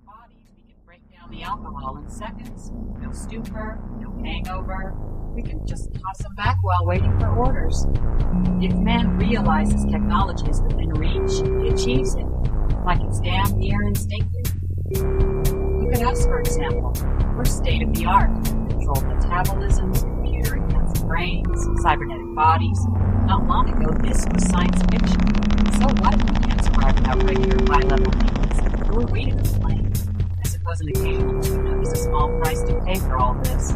our bodies, we can break down the alcohol in seconds. No stupor, no hangover. We can just toss them back while waiting for orders. If man realizes technology is within reach, he achieves it, like it's damn near instinctive. Look at us, for example. We're state-of-the-art. Controlled metabolisms, computer-enhanced brains, cybernetic bodies. Not long ago, this was science fiction. So what if we can't survive without regular high-level needs? Who are we to complain? I suppose an occasional tune-up is a small price to pay for all this.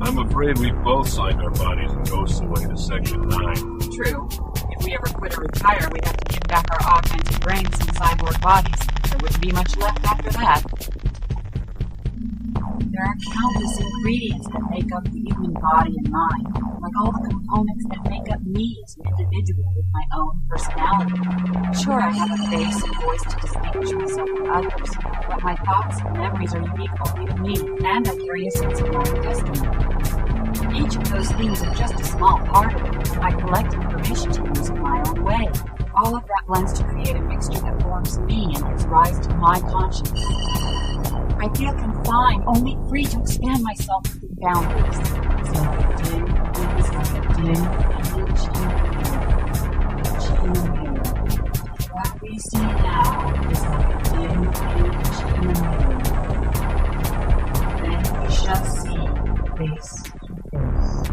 I'm afraid we both signed our bodies and ghosts away to Section 9. True. If we ever quit or retire, we'd have to give back our augmented brains and cyborg bodies. There wouldn't be much left after that. There are countless ingredients that make up the human body and mind, like all the components that make up me as an individual with my own personality. Sure, I have a face and voice to distinguish myself from others, but my thoughts and memories are unique only to me, and I carry a sense of my own destiny. Each of those things are just a small part of it. I collect information to use in my own way. All of that blends to create a mixture that forms me and gives rise to my conscience. I feel confined, only free to expand myself within boundaries. It's like a dim image in the mirror. What we see now is like a dim image in the mirror. Then we shall see face to face.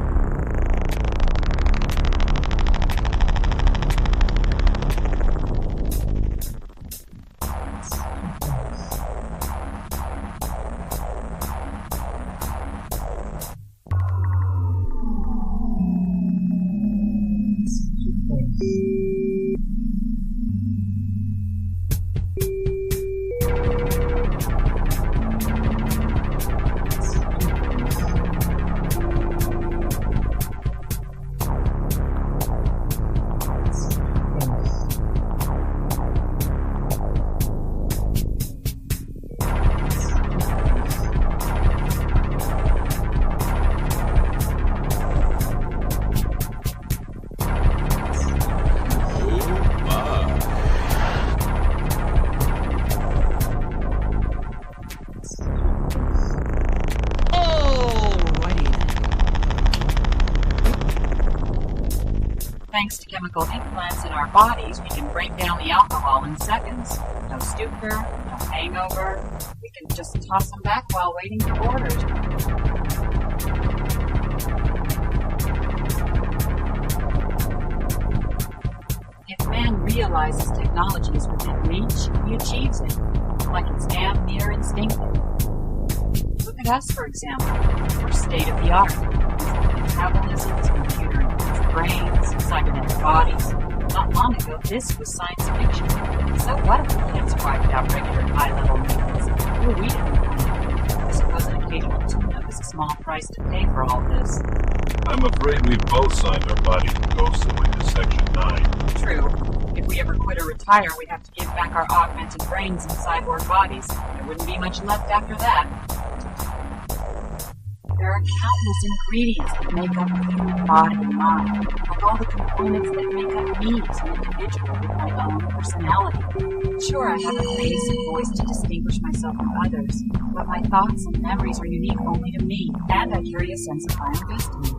Thanks to chemical implants in our bodies, we can break down the alcohol in seconds. No stupor, no hangover. We can just toss them back while waiting for orders. If man realizes technology is within reach, he achieves it, like it's damn near instinctive. Look at us, for example. We're state-of-the-art. Metabolisms, computer-enhanced brains, cybernetic bodies. Not long ago, this was science fiction. So what if we can't survive without regular high-level needs? Who are we to complain? I suppose an occasional tune-up is a small price to pay for all this. I'm afraid we both signed our bodies and ghosts away to Section 9. True. If we ever quit or retire, we'd have to give back our augmented brains and cyborg bodies. There wouldn't be much left after that. There are countless ingredients that make up the human body and mind, like all the components that make up me as an individual with my own personality. Sure, I have a face and voice to distinguish myself from others, but my thoughts and memories are unique only to me, and I carry a sense of my own destiny.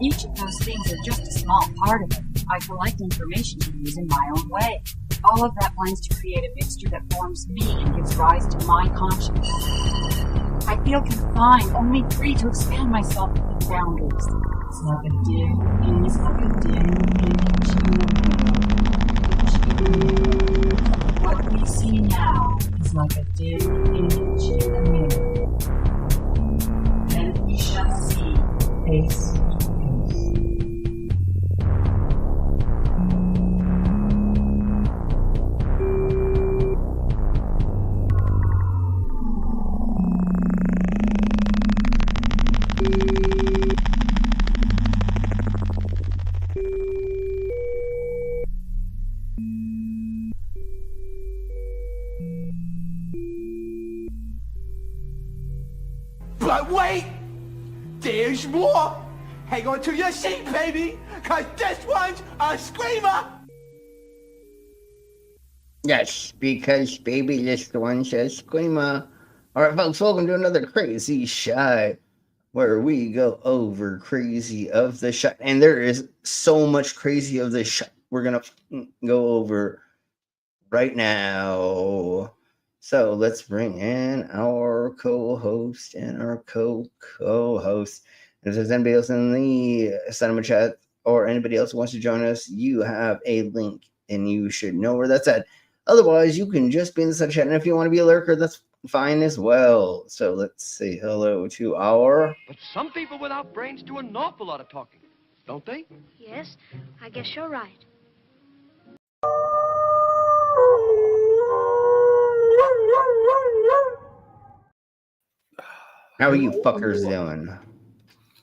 Each of those things are just a small part of it. I collect information to use in my own way. All of that blends to create a mixture that forms me and gives rise to my conscience. I feel confined, only free to expand myself within boundaries. It's like a dim image in the mirror. What we see now is like a dim image in the mirror. Then we shall see face to face. But wait! There's more! Hang on to your seat, baby! Cause this one's a screamer! Yes, because baby list one says screamer. All right, folks, welcome to another crazy shot where we go over crazy of the shot, and there is so much crazy of the shot we're gonna go over right now. So let's bring in our co-host and our co-host. If there's anybody else in the cinema chat or anybody else who wants to join us, you have a link and you should know where that's at. Otherwise, you can just be in the cinema chat. And if you want to be a lurker, that's fine as well. So let's say hello to our. But some people without brains do an awful lot of talking, don't they? Yes, I guess you're right. How are you fuckers doing?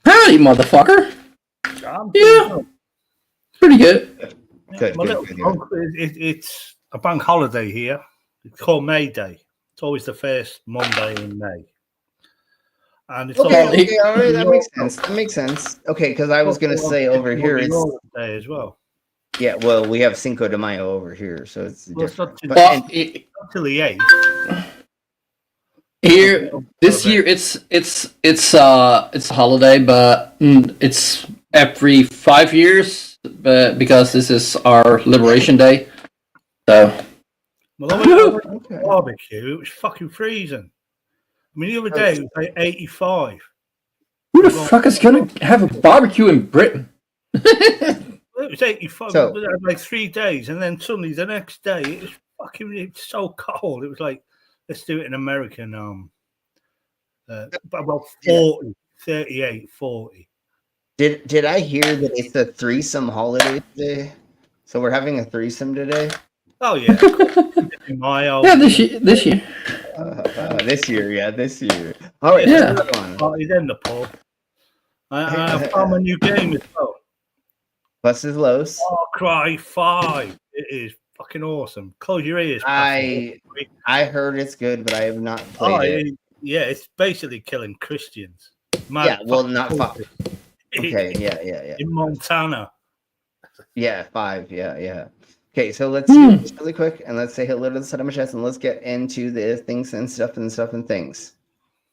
Howdy, motherfucker. Yeah, pretty good. Good, My good, little good, punk, it's a bank holiday here. It's called May Day. It's always the first Monday in May. And it's Okay, all okay, all right, that makes sense. That makes sense. Okay, because I was gonna say over here it's day as well. yeah. Well, we have Cinco de Mayo over here, so it's Well, it's different. not But, Well, and- Up till the 8th. here this year it's a holiday, but it's every 5 years, but because this is our Liberation Day. So Well, I went over to okay. barbecue. It was fucking freezing. I mean, the other day it was like 85. who the fuck is gonna have a barbecue in Britain? It was 85. So- We had like 3 days, and then suddenly the next day it was it's so cold. It was like, let's do it in American about 40, 38, 40. Did I hear that it's a threesome holiday today? So we're having a threesome today. Oh yeah, my old Yeah, this year. This year, yeah, this year. All right, Yeah. let's move on. party in the pub. I found a new game as well. Buses Los. Far Cry 5. It is fucking awesome. Close your ears. I heard it's good, but I have not Oh, played it. yeah, it's basically killing Christians. Mad Yeah, well, fucking not bullshit. fuck. Okay, yeah. In Montana. Yeah, 5. Yeah. Okay, so let's do this really quick and let's say hello to the cinema chats and let's get into the things and stuff and things.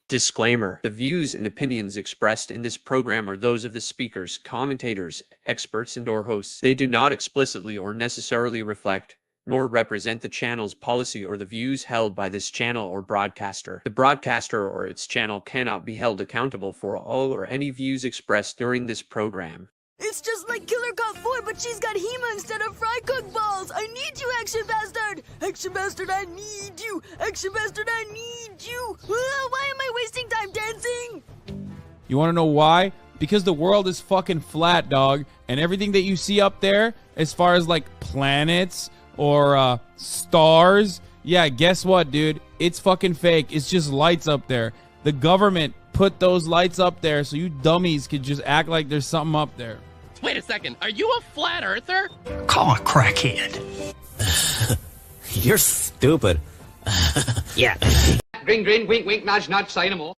Disclaimer: the views and opinions expressed in this program are those of the speakers, commentators, experts, and/or hosts. They do not explicitly or necessarily reflect nor represent the channel's policy or the views held by this channel or broadcaster. The broadcaster or its channel cannot be held accountable for all or any views expressed during this program. It's just like Killer Cop 4, but she's got Hema instead of fry cook balls. I need you, Action Bastard. Action Bastard, I need you. Action Bastard, I need you. Why am I wasting time dancing? You want to know why? Because the world is fucking flat, dog. And everything that you see up there, as far as like planets or stars, yeah, guess what, dude? It's fucking fake. It's just lights up there. The government put those lights up there so you dummies could just act like there's something up there. Wait a second, are you a flat earther? Call a crackhead. You're stupid. Yeah. Grin, grin, wink, wink, nudge, nudge, say no more.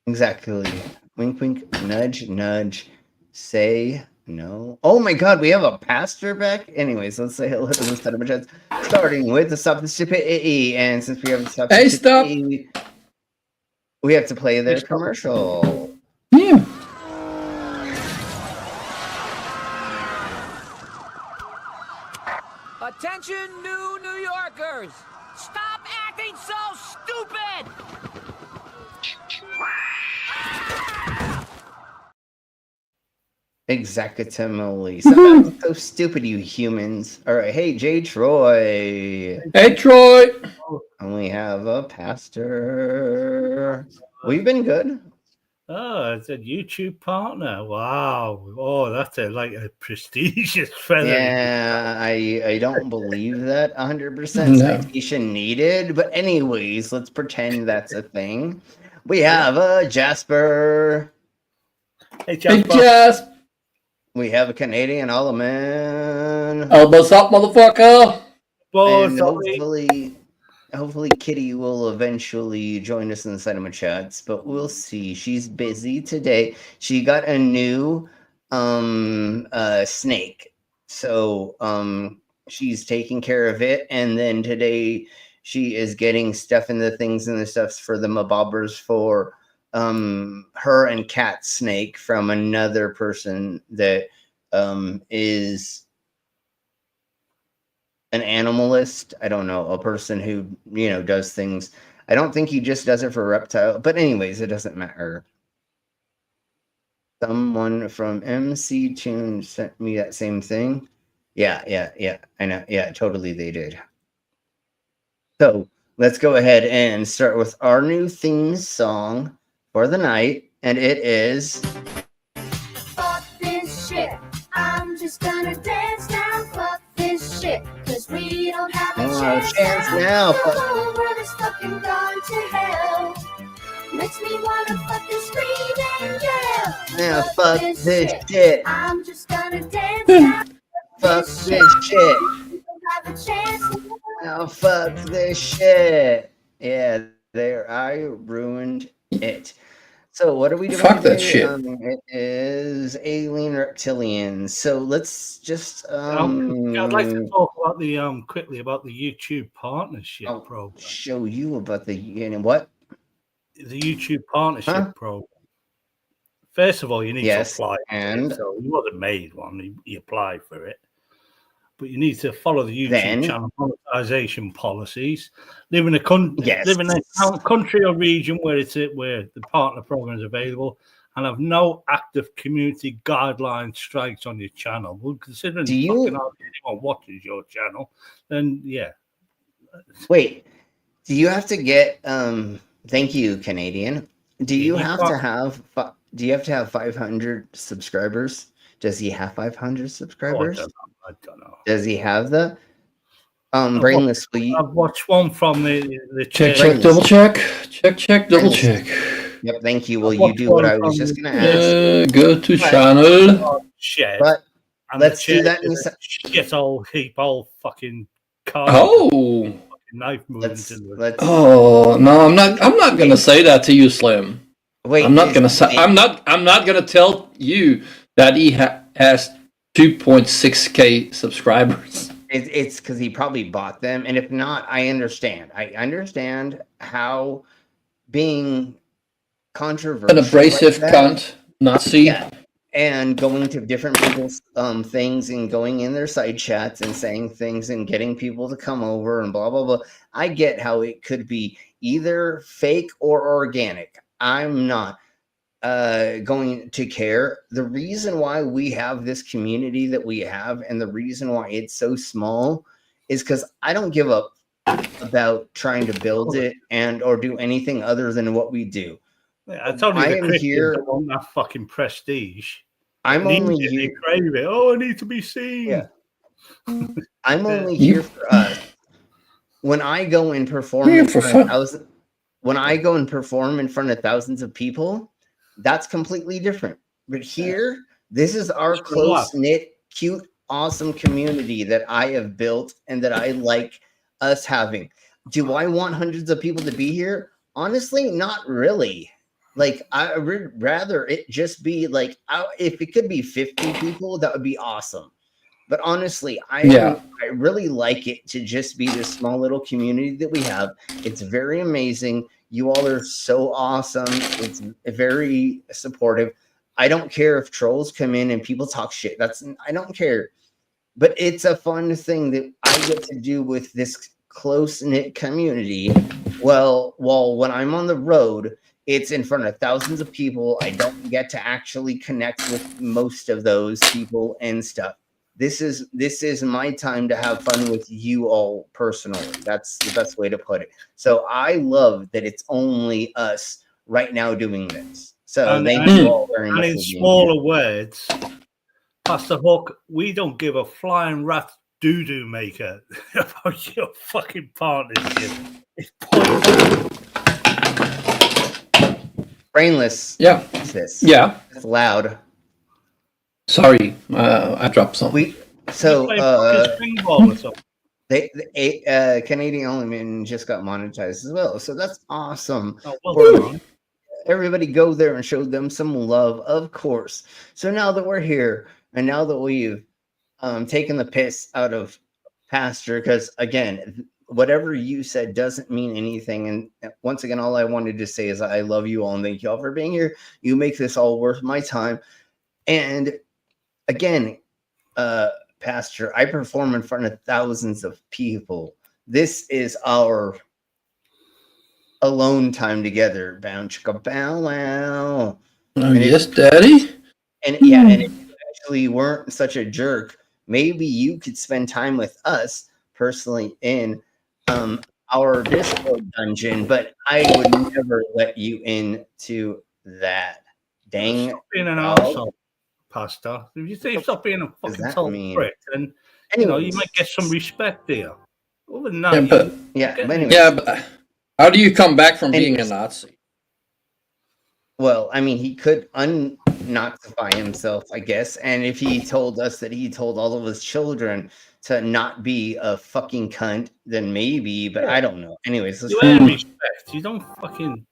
Exactly. Wink, wink, nudge, nudge. Say no. Oh my god, we have a pastor back? Anyways, let's say hello to the cinema chats. Starting with the Stop the Stupidity. And since we have the Stop the Hey, stop. Stupidity, we have to play their commercial. Yeah. Attention, new New Yorkers! Stop acting so stupid! Exactly. So stupid, you humans. All right, hey, Jay Troy. Hey, Troy. And we have a pastor. We've been good. Oh, it's a YouTube partner. Wow. Oh, that's like a prestigious feather. Yeah, I don't believe that 100% No. citation needed. But anyways, let's pretend that's a thing. We have a Hey, Jasper. Hey, Jasper. Jazz. We have a Canadian Allman. Elbows up, motherfucker. And hopefully Kitty will eventually join us in the cinema chats, but we'll see. She's busy today. She got a new snake. So she's taking care of it, and then today she is getting stuff in the things and the stuffs for the mabobbers for her and Cat Snake from another person that is an animalist. I don't know, a person who, you know, does things. I don't think he just does it for reptile, but anyways, it doesn't matter. Someone from MC Tune sent me that same thing. Yeah, I know. Yeah, totally they did. So let's go ahead and start with our new theme song for the night, and it is Fuck this shit. I'm just gonna dance now. Fuck this shit. Cause we don't have a chance now. The world is fucking gone to hell. Makes me wanna fucking scream and yell. Now fuck this shit. I'm just gonna dance now. Fuck this shit. We don't have a chance. Now fuck this shit. Yeah, there, I ruined it. So what are we doing Fuck today? that shit. It is Alien Reptilian. So let's just I'd like to talk about the quickly about the YouTube partnership program. Show you about the, you know what? The YouTube partnership program. First of all, you need to apply for it. So he wasn't made one, he applied for it. But you need to follow the YouTube channel monetization policies. Live in a country or region where where the partner program is available, and have no active community guideline strikes on your channel. Well, considering anyone watches your channel, then yeah. Wait, do you have to get? Thank you, Canadian. Do you have to have? Do you have to have 500 subscribers? Does he have 500 subscribers? I don't know. Does he have the brainless? I've watched one from the check, double check, double check. Yep, thank you. Will you do what I was just gonna ask? Go to channel. But let's do that. Shit, old heap, old fucking car. Oh, knife movements. Oh no, I'm not gonna say that to you, Slim. Wait, I'm not gonna say. I'm not gonna tell you that he has 2.6K subscribers. It's because he probably bought them, and if not, I understand. I understand how being controversial, an abrasive cunt, Nazi, and going to different people's things and going in their side chats and saying things and getting people to come over and blah blah blah. I get how it could be either fake or organic. I'm not going to care. The reason why we have this community that we have, and the reason why it's so small, is because I don't give up about trying to build it and or do anything other than what we do. Yeah, it's only the Christians that want that fucking prestige. I'm only here. Crave it. Oh, I need to be seen. Yeah. I'm only here for us. When I go and perform in front of thousands of people, that's completely different. But here, this is our close-knit, cute, awesome community that I have built and that I like us having. Do I want hundreds of people to be here? Honestly, not really. Like, I would rather it just be like, if it could be 50 people, that would be awesome. But honestly, I really like it to just be this small little community that we have. It's very amazing. You all are so awesome. It's very supportive. I don't care if trolls come in and people talk shit. I don't care. But it's a fun thing that I get to do with this close-knit community. Well, when I'm on the road, it's in front of thousands of people. I don't get to actually connect with most of those people and stuff. This is my time to have fun with you all personally. That's the best way to put it. So I love that it's only us right now doing this. So thank you all very much. And in smaller words, Pastor Hook, we don't give a flying rat doo-doo maker about your fucking partnership. It's pointless. Brainless. Yeah. This. Yeah. It's loud. Sorry, I dropped something. Canadian Only Man just got monetized as well, so that's awesome. Everybody go there and show them some love, of course. So now that we're here, and now that we've taken the piss out of Pastor, because again, whatever you said doesn't mean anything. And once again, all I wanted to say is I love you all and thank you all for being here. You make this all worth my time. And again, Pastor, I perform in front of thousands of people. This is our alone time together. Bow chicka bow wow. Oh, yes, Daddy. And yeah, and if you actually weren't such a jerk, maybe you could spend time with us personally in our Discord dungeon, but I would never let you into that. Dang. Stop being an dog. arsehole, Pastor. If you say stop being a fucking total prick, then you might get some respect there. Other than that, but how do you come back from being a Nazi? Well, I mean, he could un-Nazify himself, I guess. And if he told us that he told all of his children to not be a fucking cunt, then maybe, but I don't know. Anyways, let's you earn respect. You don't fucking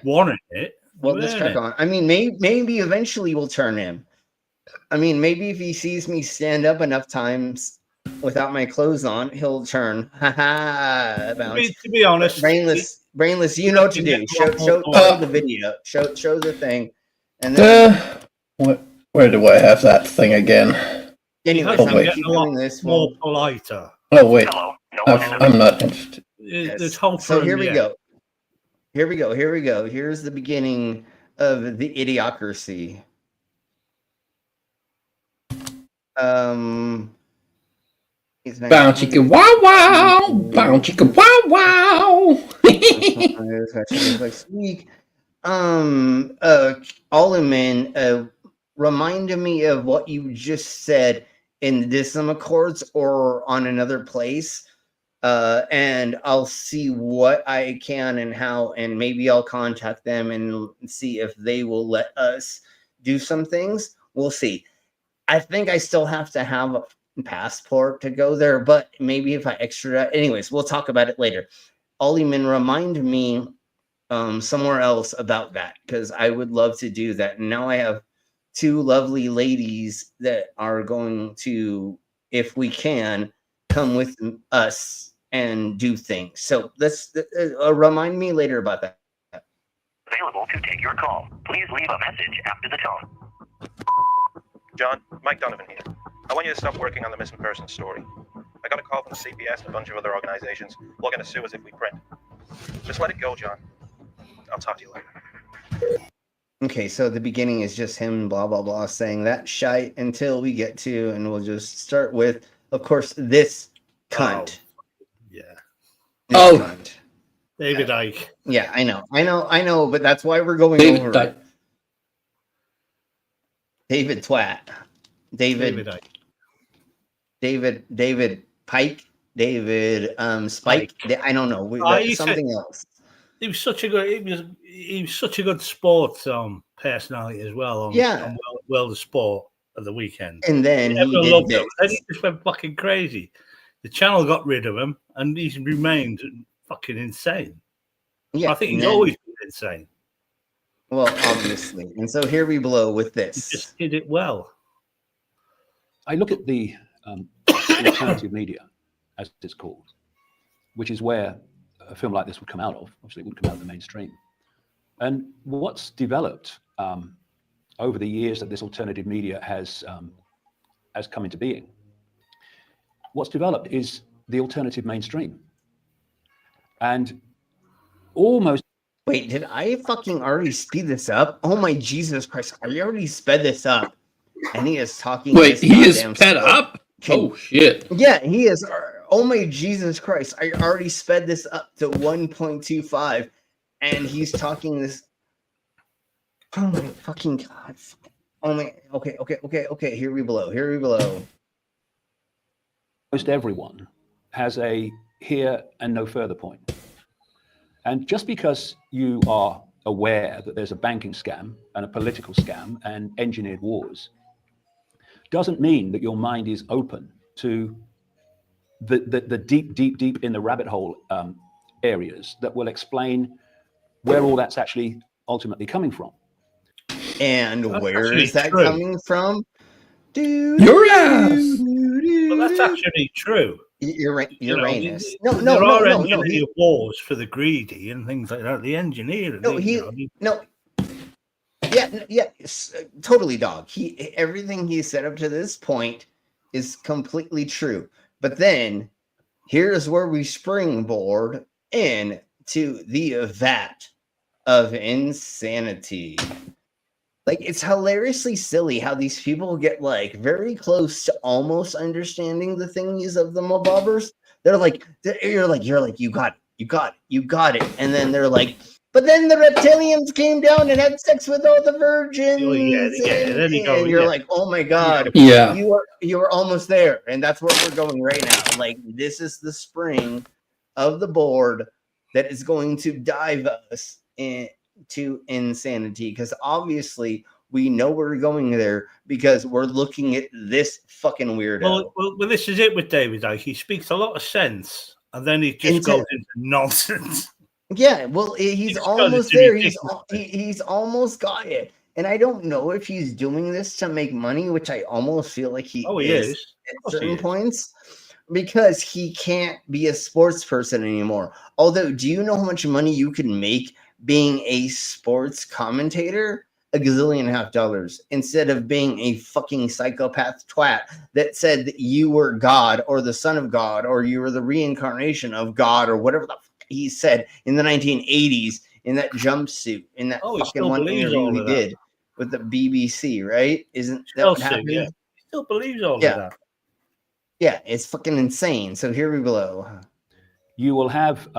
want it. Well, let's crack on. I mean, maybe eventually we'll turn him. I mean, maybe if he sees me stand up enough times without my clothes on, he'll turn. Ha ha. To be honest, brainless. You know what to do. Show the video. Show the thing. And then where do I have that thing again? Anyways, I'm getting a lot more politer. Oh wait, I'm not interested. So here we go. Here we go. Here's the beginning of the idiocracy. Bow chicka wow wow, bow chicka wow wow. Alderman, remind me of what you just said in the Dism Accords or on another place, and I'll see what I can and how, and maybe I'll contact them and see if they will let us do some things. We'll see. I think I still have to have a passport to go there, but maybe if I extradite. Anyways, we'll talk about it later. Alderman, remind me somewhere else about that, because I would love to do that. And now I have two lovely ladies that are going to, if we can, come with us and do things. So let's remind me later about that. Available to take your call. Please leave a message after the tone. John, Mike Donovan here. I want you to stop working on the missing person story. I got a call from the CPS and a bunch of other organizations who are going to sue us if we print. Just let it go, John. I'll talk to you later. Okay, so the beginning is just him, blah, blah, blah, saying that shite until we get to, and we'll just start with, of course, this cunt. Cunt. David Icke. Yeah, I know, but that's why we're going over it. David Twat. David Pike. David Spike. I don't know. Something else. He was such a good sports personality as well on World of Sport at the weekend. And then he just went fucking crazy. The channel got rid of him, and he's remained fucking insane. Yeah, I think he's always been insane. Well, obviously. And so here we blow with this. He just did it well. I look at the alternative media, as it's called, which is where a film like this would come out of. Obviously, it wouldn't come out of the mainstream. And what's developed over the years that this alternative media has come into being, what's developed is the alternative mainstream. And almost... Wait, did I fucking already speed this up? Oh my Jesus Christ, I already sped this up. And he is talking... Wait, he is sped up? Oh, shit. Yeah, he is... Oh my Jesus Christ, I already sped this up to 1.25, and he's talking this... Oh my fucking God. Oh my... Okay, here we blow. Most everyone has a here and no further point. And just because you are aware that there's a banking scam and a political scam and engineered wars doesn't mean that your mind is open to the deep in the rabbit hole areas that will explain where all that's actually ultimately coming from. And where is that coming from? Your ass. But that's actually true. Uranus. There are engineered wars for the greedy and things like that. The engineer. Totally, dog. Everything he said up to this point is completely true. But then here's where we springboard into the vat of insanity. Like, it's hilariously silly how these people get like very close to almost understanding the thingies of the mobobbers. You're like, you got it. And then they're like, but then the reptilians came down and had sex with all the virgins. And you're like, oh my God. Yeah. You are almost there. And that's where we're going right now. Like, this is the spring of the board that is going to dive us into insanity, because obviously we know we're going there because we're looking at this fucking weirdo. Well, this is it with David Icke. He speaks a lot of sense and then he just goes into nonsense. Yeah, well, he's almost there. He's almost got it. And I don't know if he's doing this to make money, which I almost feel like he is at certain points, because he can't be a sports person anymore. Although, do you know how much money you can make being a sports commentator? $1.5 gazillion, instead of being a fucking psychopath twat that said that you were God or the son of God or you were the reincarnation of God or whatever the fuck he said in the 1980s in that jumpsuit, in that fucking one interview he did with the BBC, right? Isn't that what happened? Yeah. He still believes all of that. Yeah, it's fucking insane. So here we go. You will have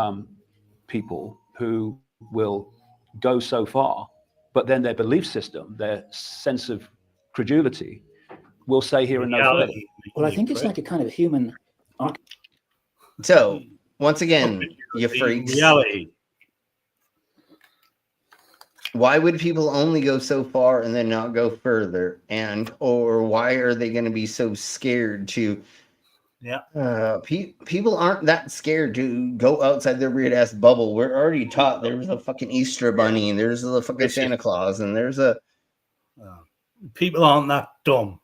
people who will go so far, but then their belief system, their sense of credulity, will say here and no further. Well, I think it's like a kind of human. So once again, you freaks. Reality. Why would people only go so far and then not go further? Or why are they going to be so scared to? Yeah. People aren't that scared to go outside their weird ass bubble. We're already taught there's a fucking Easter bunny and there's a fucking Santa Claus and there's a. People aren't that dumb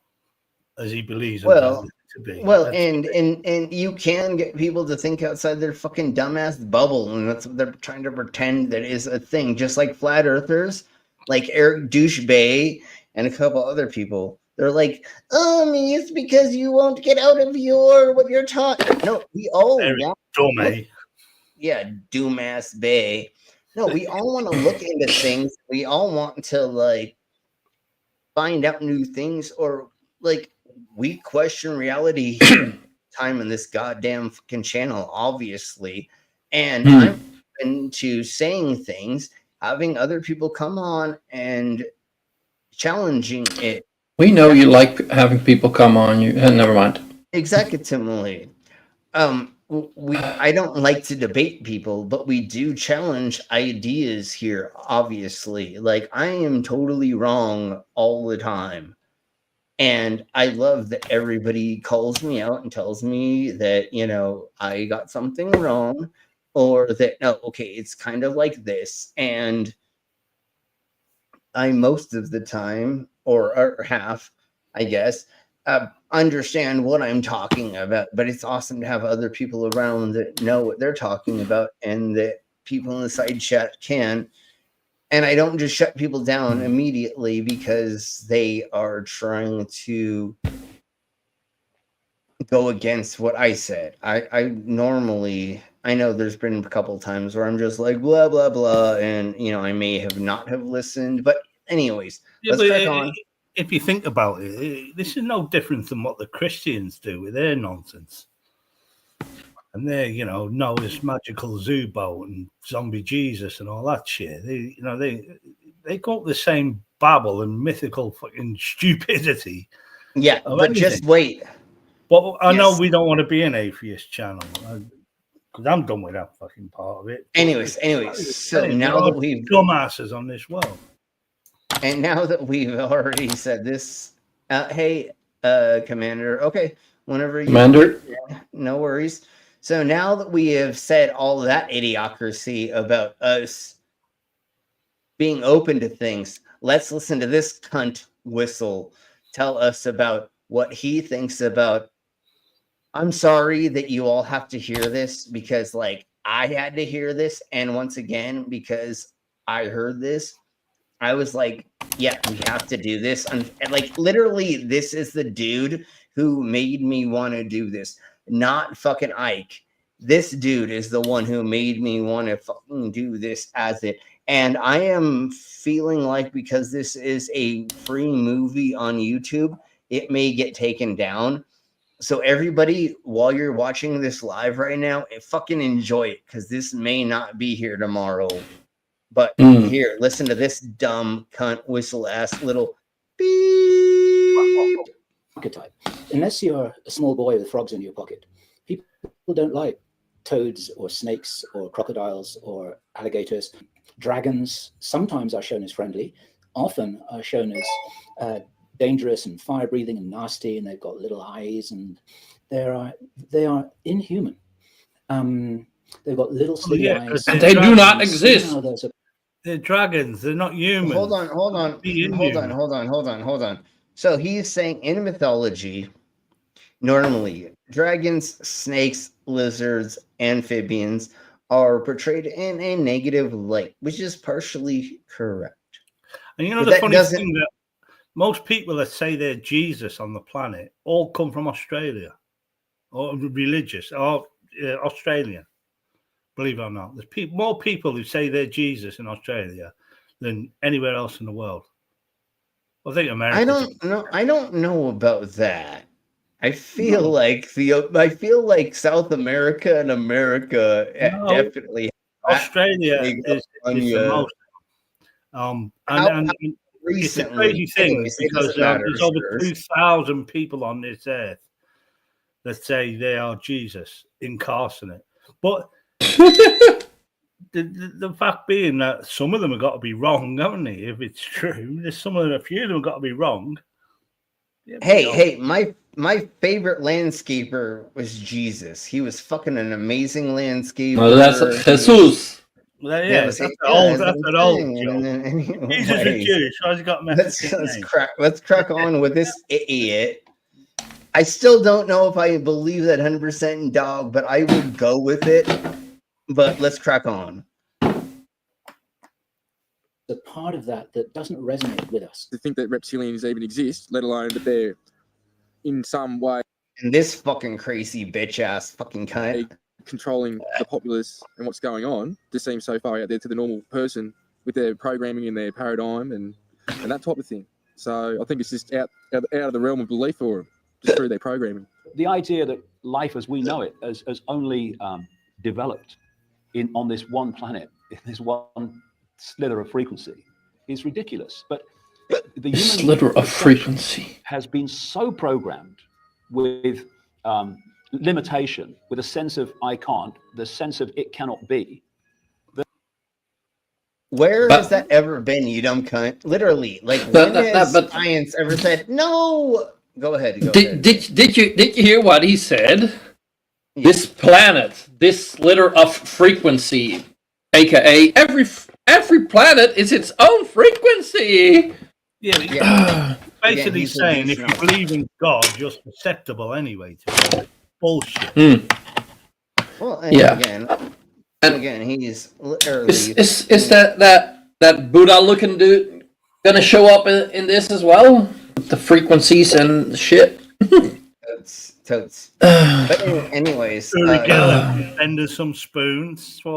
as he believes them to be. Well, and you can get people to think outside their fucking dumbass bubble, and that's what they're trying to pretend that is a thing. Just like flat earthers, like Eric Douche Bay and a couple other people. They're like, it's because you won't get out of what you're taught. No, we all want. Yeah, Doomass Bay. No, we all want to look into things. We all want to like find out new things, or like we question reality time in this goddamn fucking channel, obviously. And I'm into saying things, having other people come on and challenging it. We know you like having people come on you. Never mind. Exactly. I don't like to debate people, but we do challenge ideas here, obviously. Like, I am totally wrong all the time. And I love that everybody calls me out and tells me that, I got something wrong, or that, no, okay, it's kind of like this. And I, most of the time, or half, I guess, understand what I'm talking about. But it's awesome to have other people around that know what they're talking about, and that people in the side chat can. And I don't just shut people down immediately because they are trying to go against what I said. I normally, I know there's been a couple of times where I'm just like, blah, blah, blah. And, I may not have listened. But anyways, let's crack on. If you think about it, this is no different than what the Christians do with their nonsense. And they're, Noah's magical zoo boat and zombie Jesus and all that shit. They got the same babble and mythical fucking stupidity. Yeah, but just wait. But I know we don't want to be an atheist channel, because I'm done with that fucking part of it. Anyways, so now that we've dumbasses on this world, and now that we've already said this, hey, Commander, okay, whenever you, Commander, no worries. So now that we have said all that idiocracy about us being open to things, let's listen to this cunt whistle tell us about what he thinks about. I'm sorry that you all have to hear this because, like, I had to hear this. And once again, because I heard this, I was like, yeah, we have to do this. And like, literally, this is the dude who made me want to do this, not fucking Ike. This dude is the one who made me want to fucking do this as it. And I am feeling like because this is a free movie on YouTube, it may get taken down. So everybody, while you're watching this live right now, fucking enjoy it because this may not be here tomorrow. But here, listen to this dumb cunt whistle ass little beep. Archetype. Unless you're a small boy with frogs in your pocket, people don't like toads or snakes or crocodiles or alligators. Dragons sometimes are shown as friendly, often are shown as dangerous and fire-breathing and nasty, and they've got little eyes, and they are inhuman. They've got little slitty eyes. And they do not exist. They're dragons. They're not human. Hold on. So he's saying in mythology, normally dragons, snakes, lizards, amphibians are portrayed in a negative light, which is partially correct. And you know the funny thing that most people that say they're Jesus on the planet all come from Australia, or religious, or Australian. Believe it or not, there's more people who say they're Jesus in Australia than anywhere else in the world. I think America. I don't know about that. I feel like South America and America definitely. Australia is the most. And it's a crazy thing because there's over 2,000 people on this earth that say they are Jesus incarnate. But the fact being that some of them have got to be wrong, haven't they? If it's true, there's a few of them have got to be wrong. Yeah, hey, my favorite landscaper was Jesus. He was fucking an amazing landscaper. Well, that's Jesus. Well, yeah, that's an old joke. Jesus is Jewish. Why's he got let's crack on with this idiot. I still don't know if I believe that 100% in dog, but I would go with it. But let's crack on. The part of that doesn't resonate with us. To think that reptilians even exist, let alone that they're in some way. And this fucking crazy bitch ass fucking cunt controlling the populace and what's going on just seems so far out there to the normal person with their programming and their paradigm and that type of thing. So I think it's just out of the realm of belief for them, just through their programming. The idea that life as we know it has only developed on this one planet, in this one slither of frequency, is ridiculous. But the human slither of frequency has been so programmed with limitation, with a sense of I can't, the sense of it cannot be. Where has that ever been, you dumb cunt? Literally, like when has science ever said no? Go ahead. Did you hear what he said? Yeah. This planet, this slither of frequency, aka every planet is its own frequency. Yeah. Basically saying if you believe in God, you're susceptible anyway to it. Bullshit. Well, again, he's literally. Is that Buddha looking dude gonna show up in this as well? The frequencies and shit. Totes. But anyways, send us some spoons for.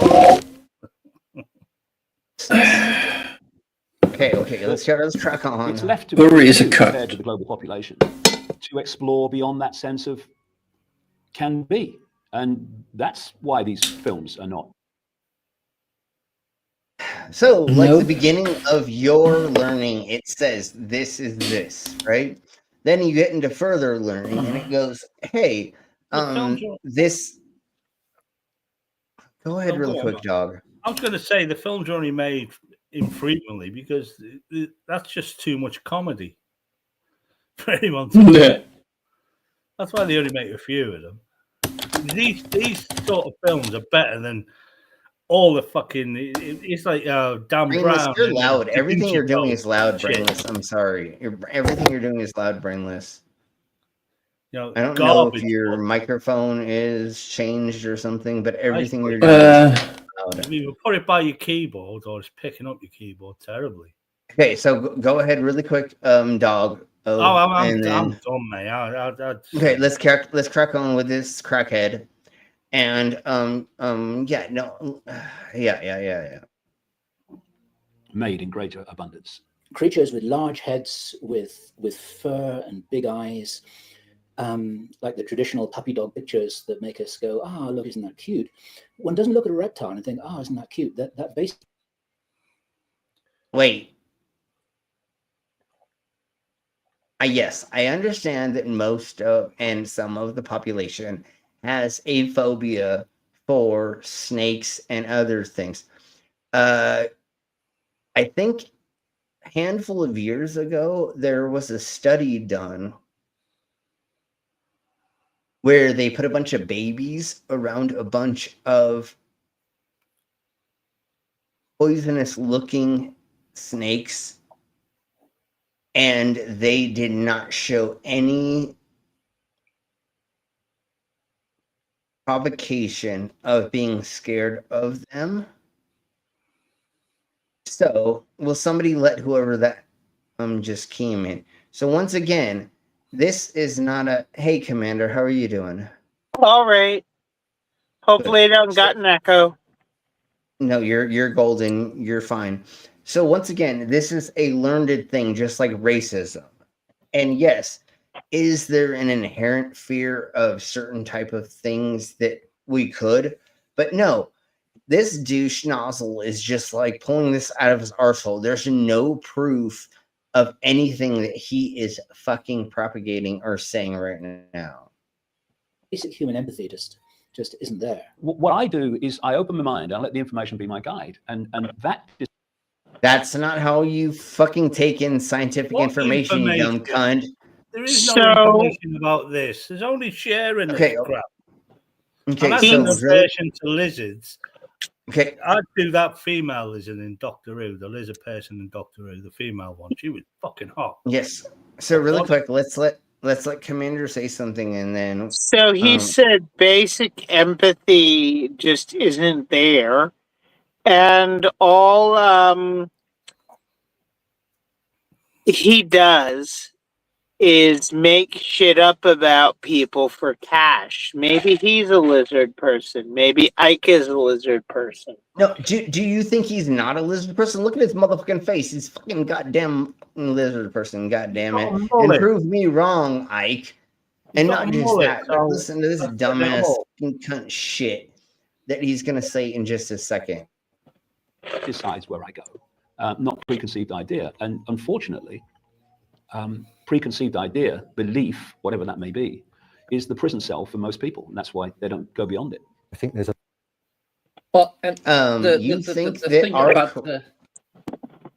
Okay. Let's crack on. It's left to compared to the global population to explore beyond that sense of can be, and that's why these films are not. So, like the beginning of your learning, it says this is this, right? Then you get into further learning, and it goes, "Hey, this." Go ahead, real quick, dog. I was going to say the films are only made infrequently because that's just too much comedy for anyone to do. That's why they only make a few of them. These sort of films are better than all the fucking. It's like Dan Brown. You're loud. Everything you're doing is loud, brainless. I'm sorry. Everything you're doing is loud, brainless. I don't know if your microphone is changed or something, but everything you're doing is loud. You put it by your keyboard, or it's picking up your keyboard terribly. Okay, so go ahead really quick, dog. I'm done, mate. Okay, let's crack on with this crackhead, and yeah. Made in greater abundance. Creatures with large heads, with fur and big eyes, like the traditional puppy dog pictures that make us go, look, isn't that cute? One doesn't look at a reptile and think, isn't that cute? That base. Wait. Yes, I understand that most of and some of the population has a phobia for snakes and other things. I think a handful of years ago, there was a study done where they put a bunch of babies around a bunch of poisonous looking snakes, and they did not show any provocation of being scared of them. So, will somebody let whoever that just came in? So once again, this is not a hey Commander, how are you doing? All right. Hopefully I don't got an echo. No, you're golden, you're fine. So once again, this is a learned thing, just like racism. And yes, is there an inherent fear of certain type of things that we could? But no, this douche nozzle is just like pulling this out of his arsehole. There's no proof of anything that he is fucking propagating or saying right now. Basic human empathy just isn't there. What I do is I open my mind, I let the information be my guide, and that is. That's not how you fucking take in scientific information, you dumb cunt. There is no information about this. There's only sharing this crap. Okay, and so that's relation to lizards. Okay, I'd do that female lizard in Doctor Who, the lizard person in Doctor Who, the female one. She was fucking hot. Yes. So really quick, let's let Commander say something, and then. So he said basic empathy just isn't there, and all he does is make shit up about people for cash. Maybe he's a lizard person. Maybe Ike is a lizard person. No, do you think he's not a lizard person? Look at his motherfucking face. He's fucking goddamn lizard person. Goddamn it! And prove me wrong, Ike. And not just that. But listen to this dumbass cunt shit that he's gonna say in just a second. Decides where I go, not preconceived idea, and unfortunately. Preconceived idea, belief, whatever that may be, is the prison cell for most people, and that's why they don't go beyond it. I think there's a. Well, and you think the that thing about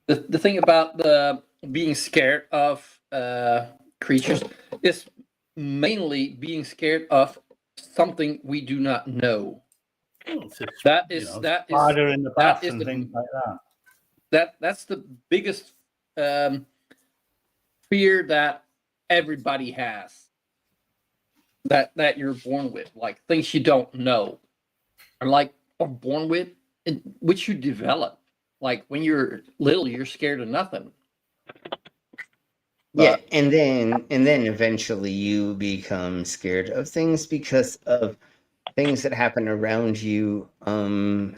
the thing about the being scared of creatures is mainly being scared of something we do not know. That is spider in the bath and things like that. That's the biggest. Fear that everybody has, that you're born with, like things you don't know, or born with, which you develop. Like when you're little, you're scared of nothing. Yeah, and then eventually you become scared of things because of things that happen around you,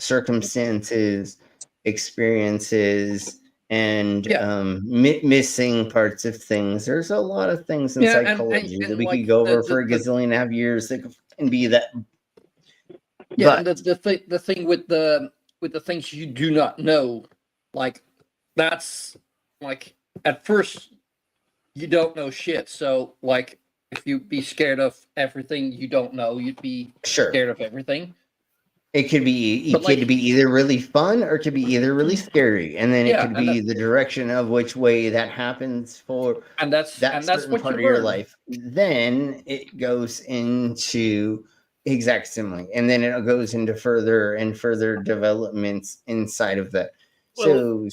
circumstances, experiences. And missing parts of things. There's a lot of things in psychology that we could go over for a gazillion and a half years that can be that. Yeah, but the thing with the things you do not know, like that's like at first you don't know shit. So like if you'd be scared of everything you don't know, you'd be scared of everything. It could be either really fun or it could be either really scary, and then it could be the direction of which way that happens for that's certain what part you of your learn. life. Then it goes into exact simile, and then it goes into further and further developments inside of that. Well,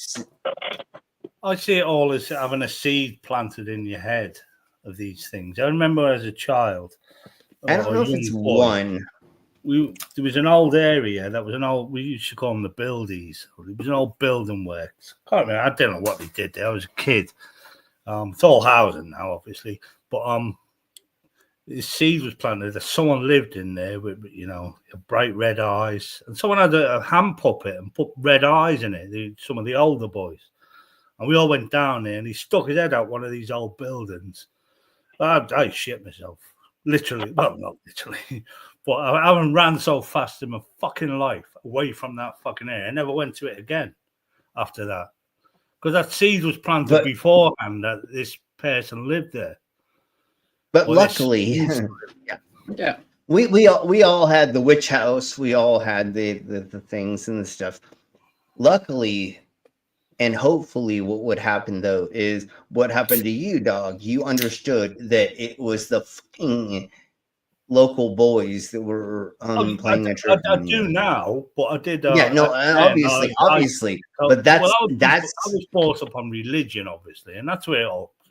I see it all as having a seed planted in your head of these things. I remember as a child, I don't know if it's one. There was an old area that was an old. We used to call them the buildies. It was an old building works. I can't remember. I don't know what they did there. I was a kid. It's all housing now, obviously, but the seed was planted that someone lived in there with, bright red eyes, and someone had a hand puppet and put red eyes in it. Some of the older boys, and we all went down there, and he stuck his head out one of these old buildings. I shit myself, literally. Well, not literally, but I haven't ran so fast in my fucking life away from that fucking area. I never went to it again after that, because that seed was planted beforehand that this person lived there. But luckily, yeah, we all had the witch house. We all had the things and the stuff. Luckily, and hopefully, what would happen though is what happened to you, dog. You understood that it was the fucking local boys that were playing the trick. I do now, but I did. Obviously, but I was brought up on religion, obviously, and that's where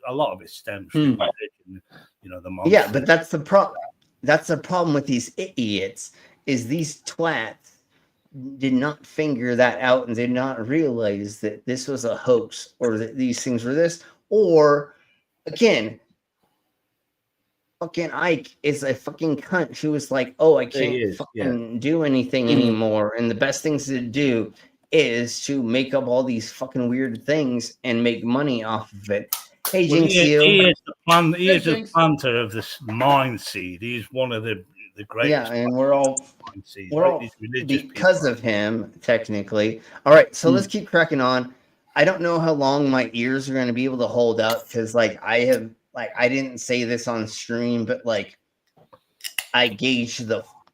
a lot of it stems from religion. The monsters. Yeah, but that's the problem. That's the problem with these idiots. Is these twats did not figure that out and did not realize that this was a hoax or that these things were this. Or again, fucking Ike is a fucking cunt who was like, "Oh, I can't do anything anymore," and the best things to do is to make up all these fucking weird things and make money off of it. Hey, Jinx, he is the planter of this mind seed. He's one of the greatest. Yeah, and we're all because of him, technically. All right, so let's keep cracking on. I don't know how long my ears are going to be able to hold out because, I didn't say this on stream, but I gauge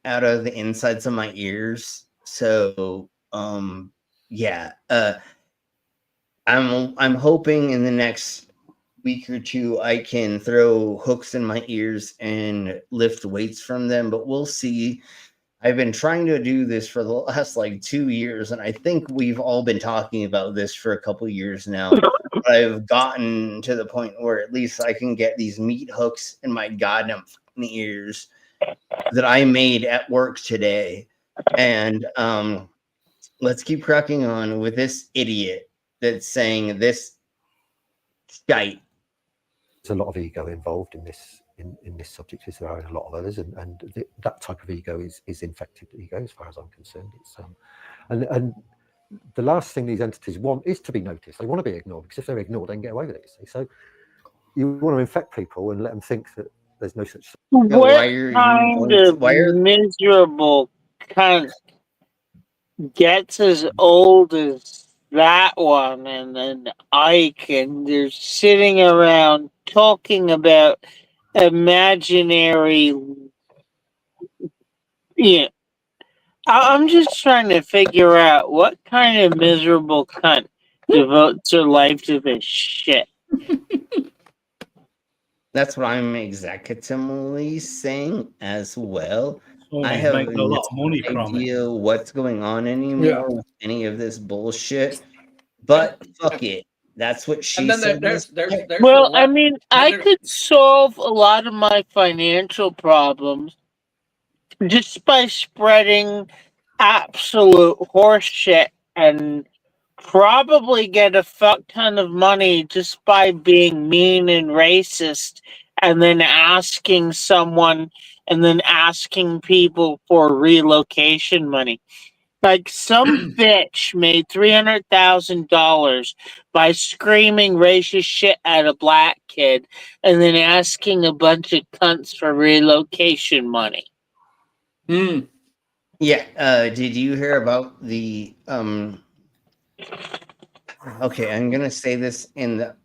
out of the insides of my ears. So, yeah, I'm hoping in the next week or two I can throw hooks in my ears and lift weights from them, but we'll see. I've been trying to do this for the last 2 years, and I think we've all been talking about this for a couple years now. But I've gotten to the point where at least I can get these meat hooks in my goddamn ears that I made at work today. And let's keep cracking on with this idiot that's saying this shite. There's a lot of ego involved in this subject, as there are in a lot of others, and that type of ego is infected ego, as far as I'm concerned. It's and the last thing these entities want is to be noticed. They want to be ignored, because if they're ignored, they can get away with it. You see? So you want to infect people and let them think that there's no such thing. What kind of miserable cunt gets as old as that one and then Ike, and they're sitting around talking about imaginary. Yeah, I'm just trying to figure out what kind of miserable cunt devotes her life to this shit. That's what I'm executively saying as well. I He's have making a lot of money no from it. idea what's going on anymore with any of this bullshit, but fuck it. That's what she said. Well, I mean, I could solve a lot of my financial problems just by spreading absolute horseshit and probably get a fuck ton of money just by being mean and racist and then asking people for relocation money. Like some bitch made $300,000 by screaming racist shit at a black kid and then asking a bunch of cunts for relocation money. Yeah, did you hear about the okay, I'm gonna say this in the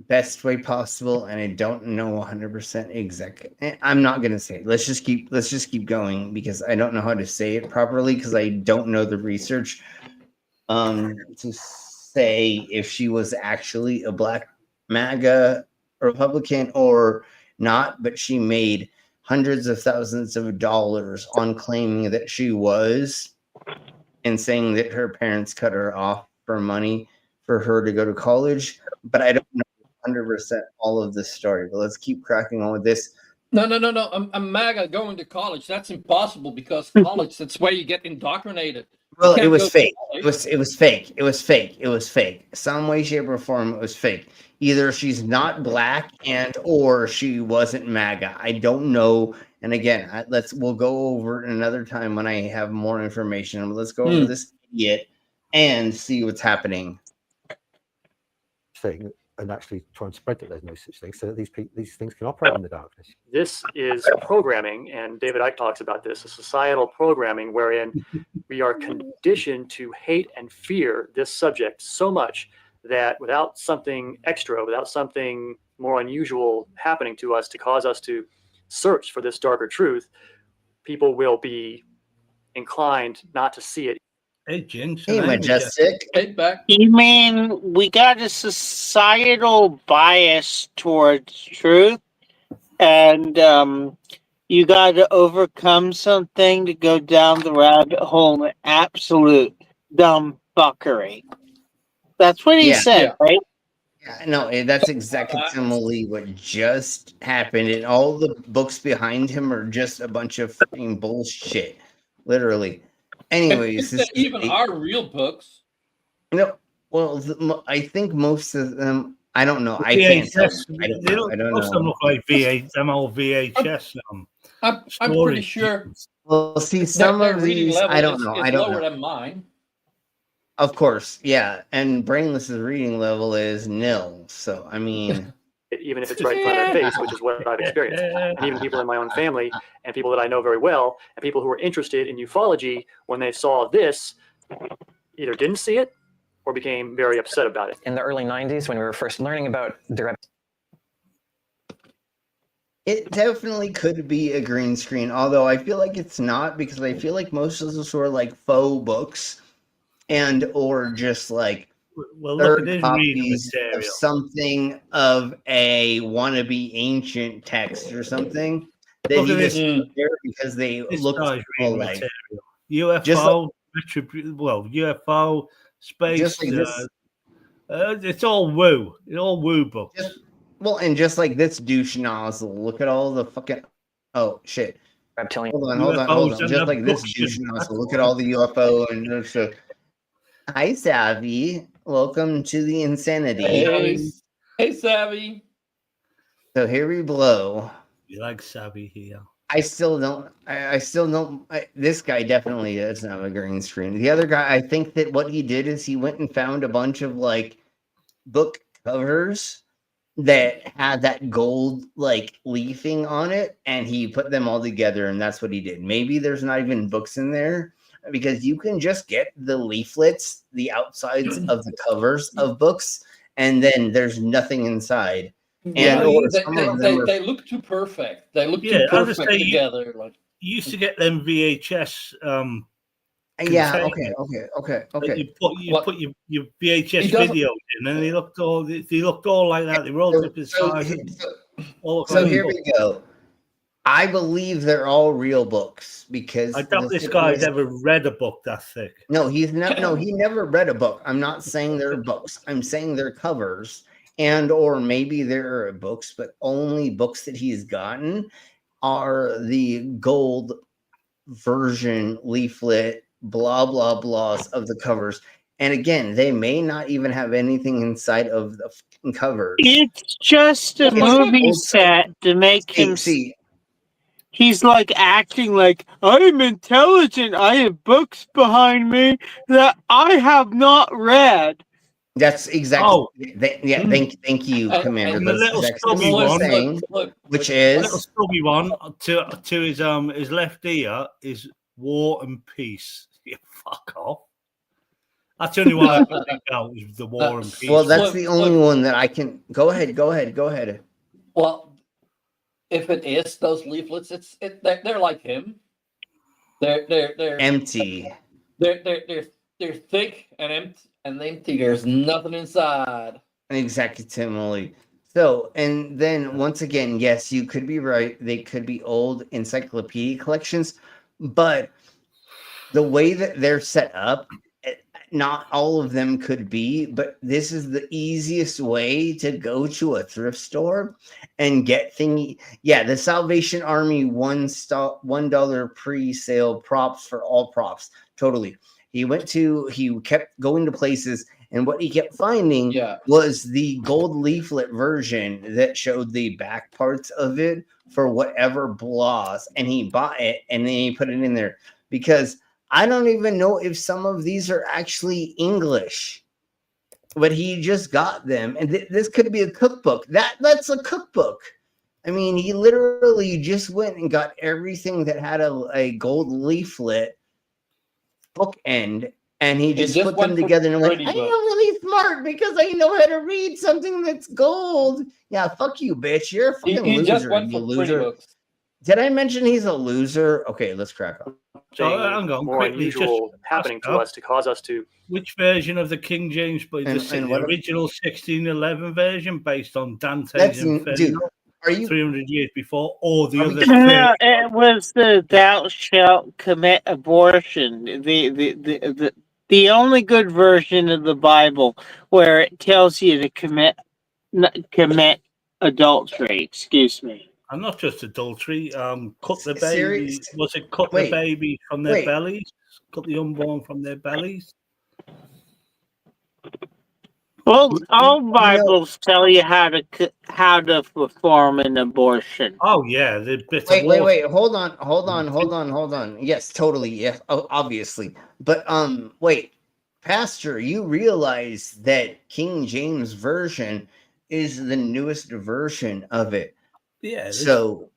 best way possible, and I don't know 100% exact. I'm not gonna say it. Let's just keep going, because I don't know how to say it properly, because I don't know the research to say if she was actually a black MAGA Republican or not, but she made hundreds of thousands of dollars on claiming that she was, and saying that her parents cut her off for money for her to go to college. But I don't know 100% all of this story, but let's keep cracking on with this. No. I'm MAGA going to college. That's impossible because college, that's where you get indoctrinated. Well, it was fake. It was fake. It was fake. It was fake. Some way, shape, or form, it was fake. Either she's not black or she wasn't MAGA. I don't know. And again, we'll go over it another time when I have more information. Let's go over this idiot and see what's happening. Thing and actually try and spread that there's no such thing, so that these things can operate in the darkness. This is programming, and David Icke talks about this, a societal programming wherein we are conditioned to hate and fear this subject so much that without something extra, without something more unusual happening to us to cause us to search for this darker truth, people will be inclined not to see it. Hey, Jinx. Hey, Majestic. Hey, back. You mean we got a societal bias towards truth, and you got to overcome something to go down the rabbit hole in absolute dumb fuckery. That's what he said, right? Yeah, no, that's exactly what just happened, and all the books behind him are just a bunch of fucking bullshit, literally. Anyways, even our real books. No, well, I think most of them. I don't know. I can't tell. I don't know. Most of them look like them old VHS. I'm pretty sure. Well, see, some of these, I don't know. I don't lower know. than mine. Of course, yeah, and Brainless's reading level is nil. So, I mean, even if it's right in front of their face, which is what I've experienced. And even people in my own family and people that I know very well and people who are interested in ufology, when they saw this, either didn't see it or became very upset about it. In the early 90s, when we were first learning about direct... It definitely could be a green screen, although I feel like it's not, because I feel like most of those were like faux books or just like third copies of something of a wannabe ancient text or something that you just put there because they look like UFO, UFO, space. Just like this, it's all woo. It's all woo books. And just like this douche nozzle. Look at all the fucking shit. Reptilian. Hold on. Just like this douche nozzle. Look at all the UFO and hi, Savvy. Welcome to the insanity. Hey, Savvy. So here we blow. You like Savvy here? I still don't. This guy definitely doesn't have a green screen. The other guy, I think that what he did is he went and found a bunch of like book covers that had that gold like leafing on it, and he put them all together, and that's what he did. Maybe there's not even books in there, because you can just get the leaflets, the outsides of the covers of books, and then there's nothing inside. And they look too perfect. They look too perfect together. You used to get them VHS. Okay. You put your VHS videos in, and they looked all like that. They rolled up inside. So here we go. I believe they're all real books because I doubt this guy's ever read a book that thick. No, he's not. No, he never read a book. I'm not saying they're books. I'm saying they're covers, or maybe there are books, but only books that he's gotten are the gold version leaflet, blah blah blahs of the covers. And again, they may not even have anything inside of the covers. It's just a movie set to make him see. He's like acting like, I'm intelligent. I have books behind me that I have not read. That's exactly. Thank you, Commander. That's exactly what I'm saying. Which is a little stubby one to his left ear is War and Peace. Yeah, fuck off. That's the only one I can think out is the War and Peace. Well, that's the only one that I can. Go ahead. Well, if it is those leaflets, they're like him. They're empty. They're thick and empty. There's nothing inside. Exactly. So, and then once again, yes, you could be right. They could be old encyclopedia collections, but the way that they're set up, not all of them could be, but this is the easiest way to go to a thrift store and get thingy. Yeah, the Salvation Army $1 pre-sale props for all props. Totally. He kept going to places, and what he kept finding was the gold leaflet version that showed the back parts of it for whatever bloss, and he bought it, and then he put it in there because I don't even know if some of these are actually English, but he just got them, and this could be a cookbook. That's a cookbook. I mean, he literally just went and got everything that had a gold leaflet bookend, and he just put them together and went, I am really smart because I know how to read something that's gold. Yeah, fuck you, bitch. You're a fucking loser. Just went You for loser. books. Did I mention he's a loser? Okay, let's crack on. More unusual happening to us to cause us to. Which version of the King James, the original 1611 version based on Dante's Inferno, are you 300 years before, or the other? No, it was the "Thou shalt commit abortion." The only good version of the Bible where it tells you to commit adultery. Excuse me. And not just adultery. Cut the baby. Was it cut the baby from their bellies? Cut the unborn from their bellies? Well, all Bibles tell you how to perform an abortion. Oh yeah, the bit. Wait. Hold on. Yes, totally. Yes, obviously. But wait, Pastor, you realize that King James version is the newest version of it. Yeah. So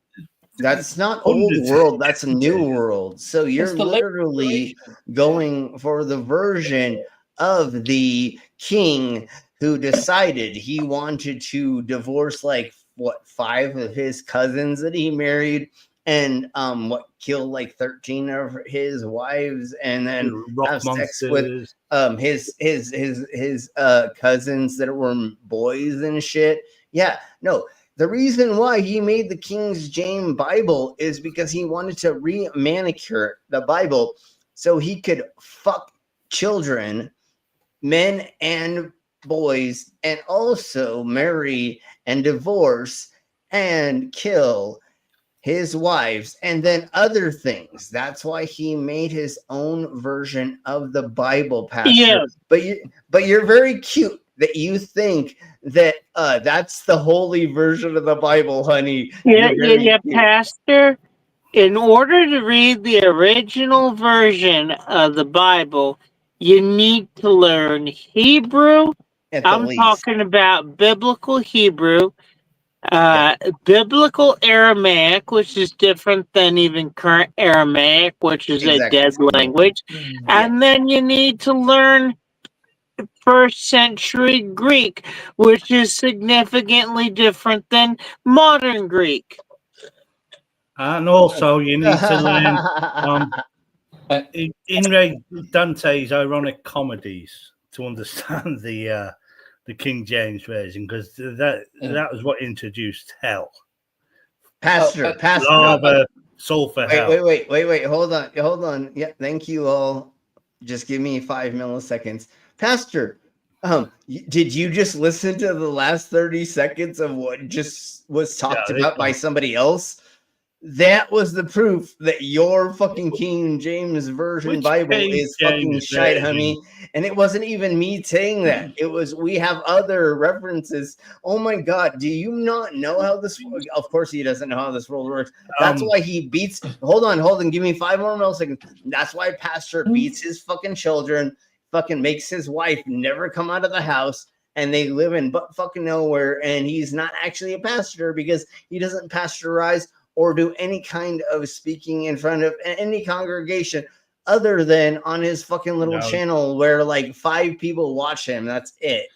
that's not old world, that's a new world. So you're literally going for the version of the king who decided he wanted to divorce like 5 of his cousins that he married, and killed like 13 of his wives, and then have sex with his cousins that were boys and shit. Yeah, no. The reason why he made the King James Bible is because he wanted to re-manicure the Bible so he could fuck children, men and boys, and also marry and divorce and kill his wives, and then other things. That's why he made his own version of the Bible, Pastor. Yeah. But you're very cute that you think that that's the holy version of the Bible, honey. Yeah, Pastor. In order to read the original version of the Bible, you need to learn Hebrew. I'm talking about biblical Hebrew, biblical Aramaic, which is different than even current Aramaic, which is a dead language. And then you need to learn first century Greek, which is significantly different than modern Greek. And also you need to learn in Dante's ironic comedies to understand the King James version, because that was what introduced hell. Pastor. Lava, sulfur, hell. Wait, hold on. Yeah, thank you all. Just give me 5 milliseconds. Pastor, did you just listen to the last 30 seconds of what just was talked about by somebody else? That was the proof that your fucking King James Version Bible is fucking shite, honey. And it wasn't even me saying that. It was, we have other references. Oh my God, do you not know how this works? Of course he doesn't know how this world works. That's why he beats, hold on, give me 5 more milliseconds. That's why Pastor beats his fucking children, fucking makes his wife never come out of the house, and they live in butt fucking nowhere, and he's not actually a pastor because he doesn't pasteurize or do any kind of speaking in front of any congregation other than on his fucking little channel where like 5 people watch him. That's it.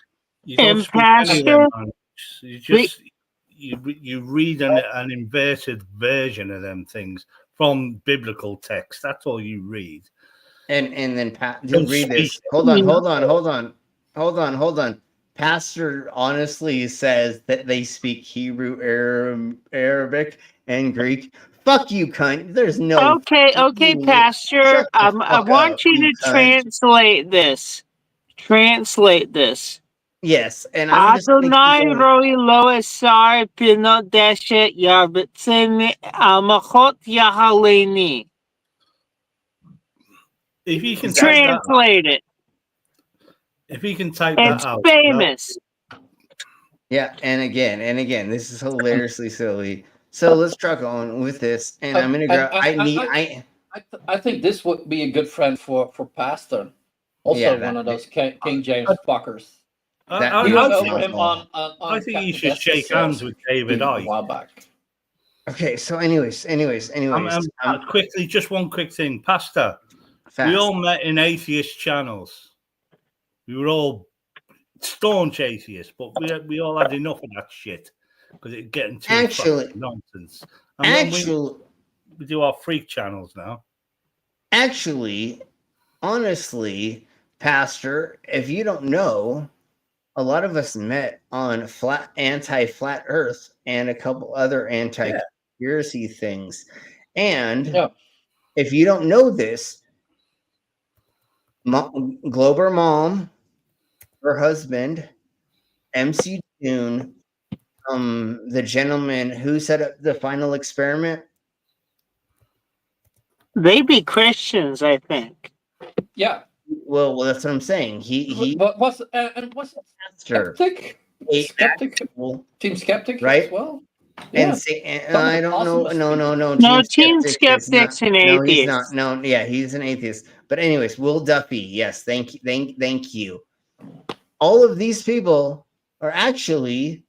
And Pastor, you read an inverted version of them things from biblical text. That's all you read. And then you read this. Hold on. Pastor honestly says that they speak Hebrew, Arabic, and Greek Fuck you, cunt. There's no. Okay, Pastor. I want up, you you to cunt. translate this. Translate this. Yes, and I'm just gonna keep Adonai going. roi lo esar pinot deshet yarbitzin amachot yahaleni. If you can translate it. If you can type It's that out. famous. Yeah, and again, this is hilariously silly. So let's truck on with this, and I'm gonna grab. I think this would be a good friend for Pastor. Also, Yeah, one of those King James fuckers. I He was think- over him on I think you Captain should shake hands with David a Icke. while back. Okay, so anyways. Quickly, just one quick thing, Pastor. Fast. We all met in atheist channels. We were all staunch atheists, but we all had enough of that shit because it's getting too fucking nonsense. And we do our freak channels now. Actually, honestly, Pastor, if you don't know, a lot of us met on anti-flat Earth and a couple other anti-conspiracy things. And if you don't know this, Glober Mom, her husband, MC June, the gentleman who set up the final experiment. They be Christians, I think. Yeah. Well, that's what I'm saying. He was skeptic. Team skeptic, right? As well. And Yeah. I don't know. No. No, Team Skeptic is not- Skeptic's an No, he's atheist. not. No, yeah, he's an atheist. But anyways, Will Duffy. Yes, thank you. All of these people are actually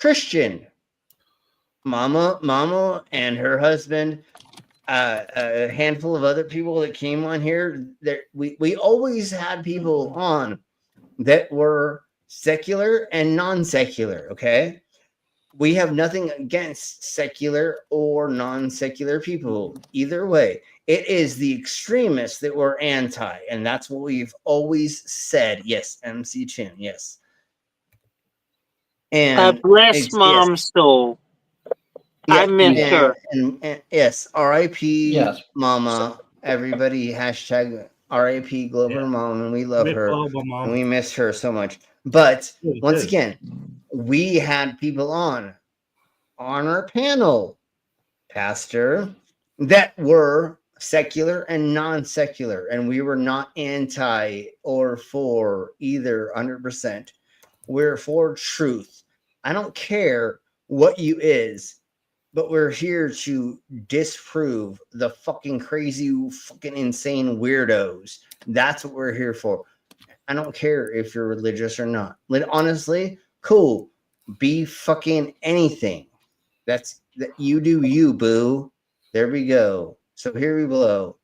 Christian. Mama and her husband, a handful of other people that came on here. That we always had people on that were secular and non-secular. Okay, we have nothing against secular or non-secular people. Either way, it is the extremists that were anti, and that's what we've always said. Yes, MC Chin. Yes. And bless Mom's soul. I miss her. And yes, R.I.P. Mama. Everybody hashtag R.I.P. Glover Mom, and we love her, and we miss her so much. But once again, we had people on our panel, Pastor, that were secular and non-secular, and we were not anti or for either 100%. We're for truth. I don't care what you is, but we're here to disprove the fucking crazy, fucking insane weirdos. That's what we're here for. I don't care if you're religious or not. Honestly, cool. Be fucking anything. That you do you, boo. There we go. So here we blow.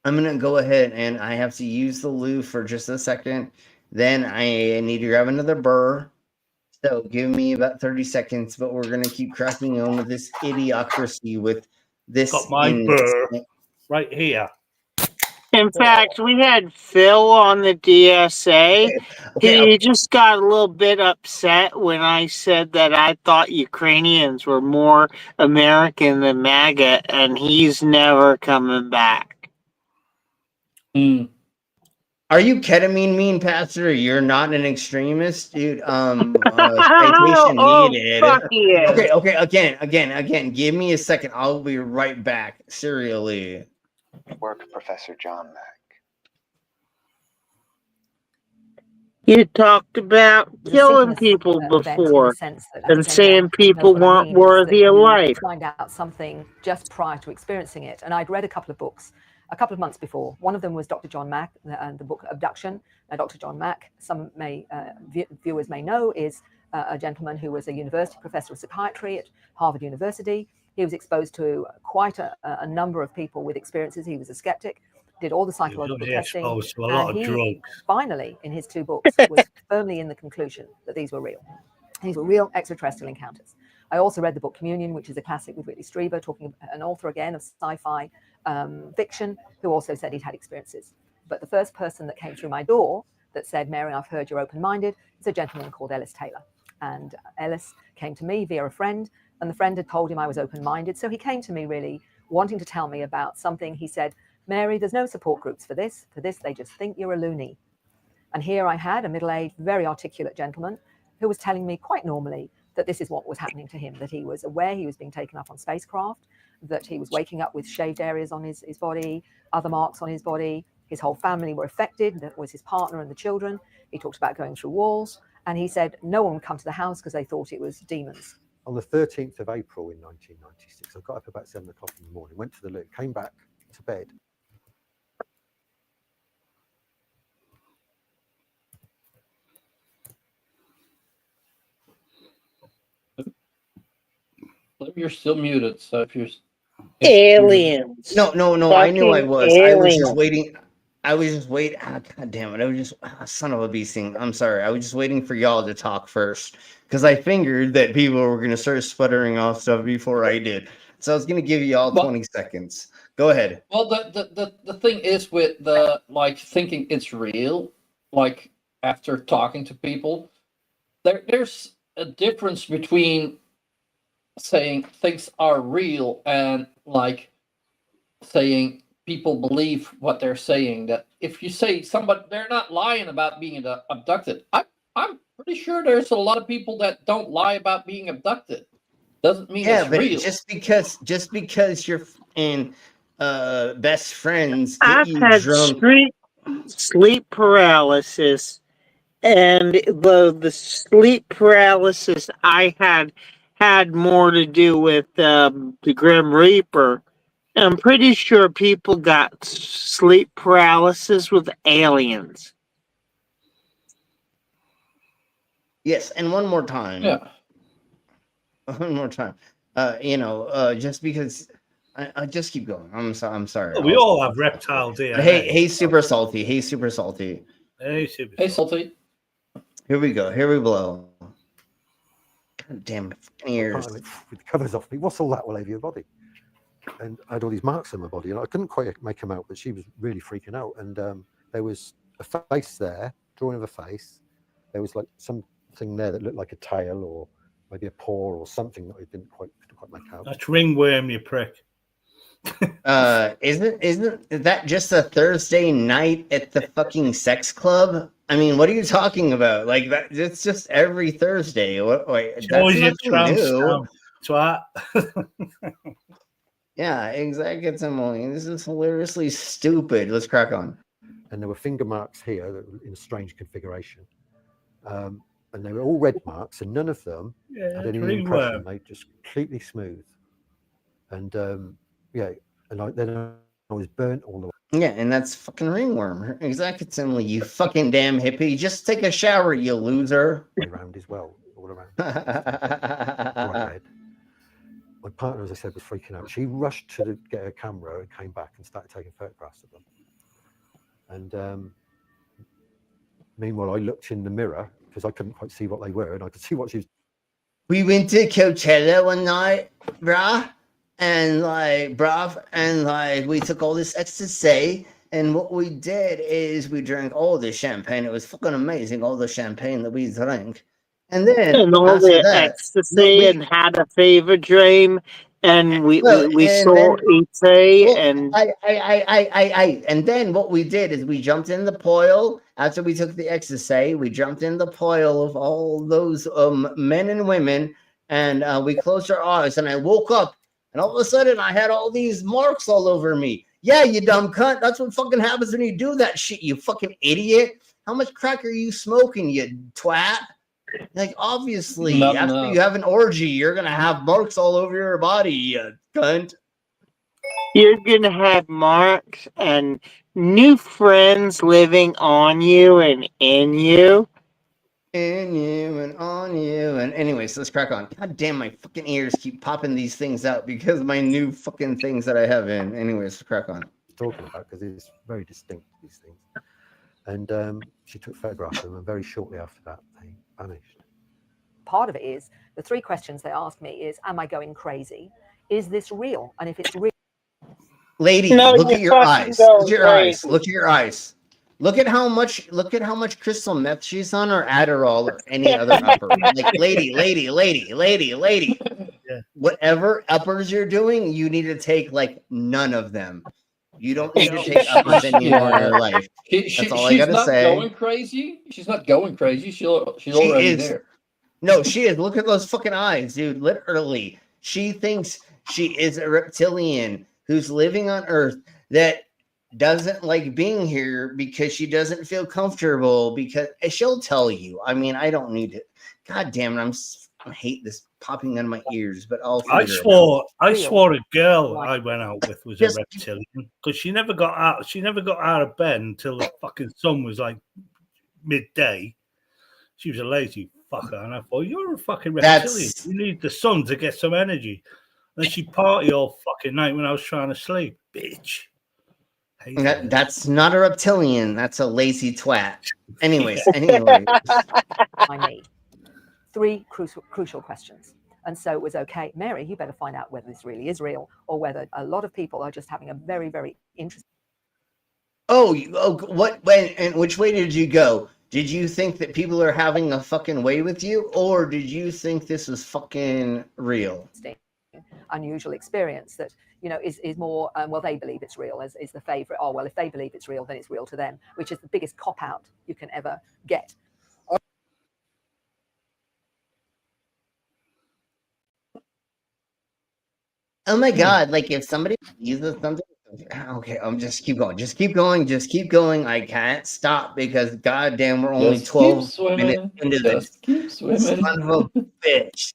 I'm gonna go ahead and I have to use the loo for just a second. Then I need to grab another burr. So give me about 30 seconds, but we're gonna keep cracking on with this idiocracy with this. Got my burr right here. In fact, we had Phil on the DSA. He just got a little bit upset when I said that I thought Ukrainians were more American than MAGA, and he's never coming back. Are you ketamine mean, Pastor? You're not an extremist, dude. Citation needed. Fuck yeah. Okay. Again. Give me a second. I'll be right back. Serially. Work, Professor John Mack. You talked about killing people before and saying people weren't worthy of life. Find out something just prior to experiencing it. And I'd read a couple of books a couple of months before. One of them was Dr. John Mack, the book Abduction. Now, Dr. John Mack, some viewers may know, is a gentleman who was a university professor of psychiatry at Harvard University. He was exposed to quite a number of people with experiences. He was a skeptic, did all the psychological testing. And he finally, in his 2 books, was firmly in the conclusion that these were real. These were real extraterrestrial encounters. I also read the book Communion, which is a classic with Whitley Strieber, talking an author again of sci-fi fiction, who also said he'd had experiences. But the first person that came through my door that said, "Mary, I've heard you're open-minded," is a gentleman called Ellis Taylor. And Ellis came to me via a friend And the friend had told him I was open-minded. So he came to me really wanting to tell me about something. He said, Mary, there's no support groups for this. For this, they just think you're a loony. And here I had a middle-aged, very articulate gentleman who was telling me quite normally that this is what was happening to him, that he was aware he was being taken up on spacecraft, that he was waking up with shaved areas on his body, other marks on his body. His whole family were affected. That was his partner and the children. He talked about going through walls. And he said no one would come to the house because they thought it was demons. On the 13th of April in 1996, I got up about 7 o'clock in the morning, went to the loo, came back to bed. You're still muted, so if you're aliens. No, I knew I was. I was just waiting. God damn it. I was just, son of a bee thing. I'm sorry. I was just waiting for y'all to talk first because I figured that people were going to start sputtering off stuff before I did. So I was going to give you all 20 seconds. Go ahead. Well, the thing is with the, like, thinking it's real, like, after talking to people, there's a difference between saying things are real and, like, saying people believe what they're saying. That if you say somebody, they're not lying about being abducted. I'm pretty sure there's a lot of people that don't lie about being abducted. Doesn't mean it's but real. just because you're in best friends, I've had sleep paralysis, and the sleep paralysis I had more to do with the Grim Reaper. I'm pretty sure people got sleep paralysis with aliens. Yes, and one more time. Yeah. One more time. Just because I just keep going. I'm sorry. Well, we all have reptile DNA. Hey, super salty. Hey, super salty. Hey, super Hey, salty. Here we go. Here we blow. God damn ears. With the covers off me. What's all that all over your body? And I had all these marks on my body, and I couldn't quite make them out, but she was really freaking out. And there was a face there, drawing of a face. There was like something there that looked like a tail or maybe a paw or something that I couldn't quite make out. That's ringworm, you prick. Isn't that just a Thursday night at the fucking sex club? I mean, what are you talking about? Like that? It's just every Thursday. That's nothing new. Twat. Yeah, exactly. This is hilariously stupid. Let's crack on. And there were finger marks here that were in a strange configuration. And they were all red marks, and none of them had any impression. They just completely smooth. And then I was burnt all the way. Yeah, and that's fucking ringworm. Exactly, similarly, you fucking damn hippie. Just take a shower, you loser. Around as well, all around. Right. My partner, as I said, was freaking out. She rushed to get her camera and came back and started taking photographs of them. And meanwhile, I looked in the mirror because I couldn't quite see what they were, and I could see what she was. We went to Coachella one night, bruh, and we took all this ecstasy, and what we did is we drank all this champagne. It was fucking amazing, all the champagne that we drank. And then all the ecstasy and had a fever dream, and we saw E.T. and and then what we did is we jumped in the pool after we took the ecstasy. We jumped in the pool of all those men and women, and we closed our eyes. And I woke up, and all of a sudden I had all these marks all over me. Yeah, you dumb cunt. That's what fucking happens when you do that shit. You fucking idiot. How much crack are you smoking, you twat? Like, obviously, you have an orgy, you're gonna have marks all over your body, you cunt. You're gonna have marks and new friends living on you and in you. In you and on you. And anyways, let's crack on. God damn, my fucking ears keep popping these things out because of my new fucking things that I have in. Anyways, let's crack on. Talking about because it's very distinct, these things. And she took photographs of them, and very shortly after that, they vanished. Part of it is the 3 questions they ask me is, am I going crazy? Is this real? And if it's real, lady, look at your eyes. Look at your eyes. Look at your eyes. Look at how much crystal meth she's on, or Adderall, or any other upper. Like, lady. whatever uppers you're doing, you need to take like none of them. You don't need to take uppers anymore in your life. That's all I gotta say. She's not going crazy. She's not going crazy. She's already there. No, she is. Look at those fucking eyes, dude. Literally. She thinks she is a reptilian who's living on Earth that doesn't like being here because she doesn't feel comfortable, because she'll tell you. I mean, I don't need it. God damn it. I hate this popping on my ears, but I swore a girl I went out with was a reptilian, because she never got out of bed until the fucking sun was like midday. She was a lazy fucker, and I thought, you're a fucking reptilian. You need the sun to get some energy. And then she party all fucking night when I was trying to sleep, bitch. That's not a reptilian. That's a lazy twat. Anyways. I need 3 crucial questions. And so it was okay, Mary, you better find out whether this really is real or whether a lot of people are just having a very, very interesting. And which way did you go? Did you think that people are having a fucking way with you, or did you think this was fucking real? Unusual experience that, you know, is more, well, they believe it's real, is the favorite. Oh, well, if they believe it's real, then it's real to them, which is the biggest cop-out you can ever get. Oh my God, like if somebody uses something, okay, just keep going. I can't stop because goddamn, we're only 12 minutes into this. Keep swimming. Son of a bitch.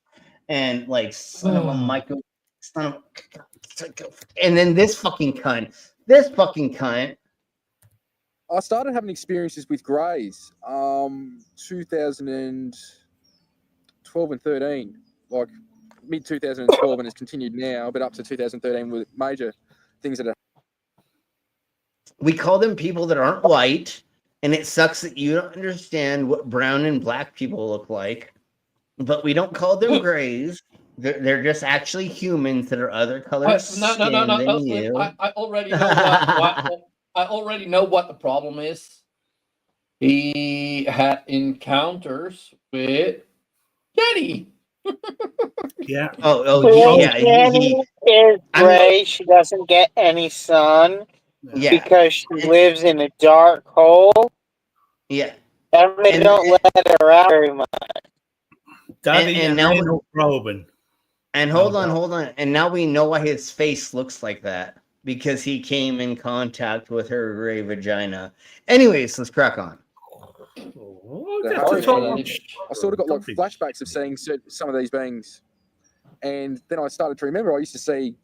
And like, son of a Michael, and then this fucking cunt. I started having experiences with greys 2012 and 13, like mid 2012, and it's continued now, but up to 2013 with major things that are. We call them people that aren't white, and it sucks that you don't understand what brown and black people look like, but we don't call them grays. They're just actually humans that are other colors. No. You. I already know I already know what the problem is. He had encounters with Jenny. Yeah. Jenny is gray. She doesn't get any sun because she lives in a dark hole. Yeah. And they don't let her out very much. Daddy and now Robin. And hold on. And now we know why his face looks like that. Because he came in contact with her gray vagina. Anyways, let's crack on. I sort of got like flashbacks of seeing some of these beings. And then I started to remember I used to see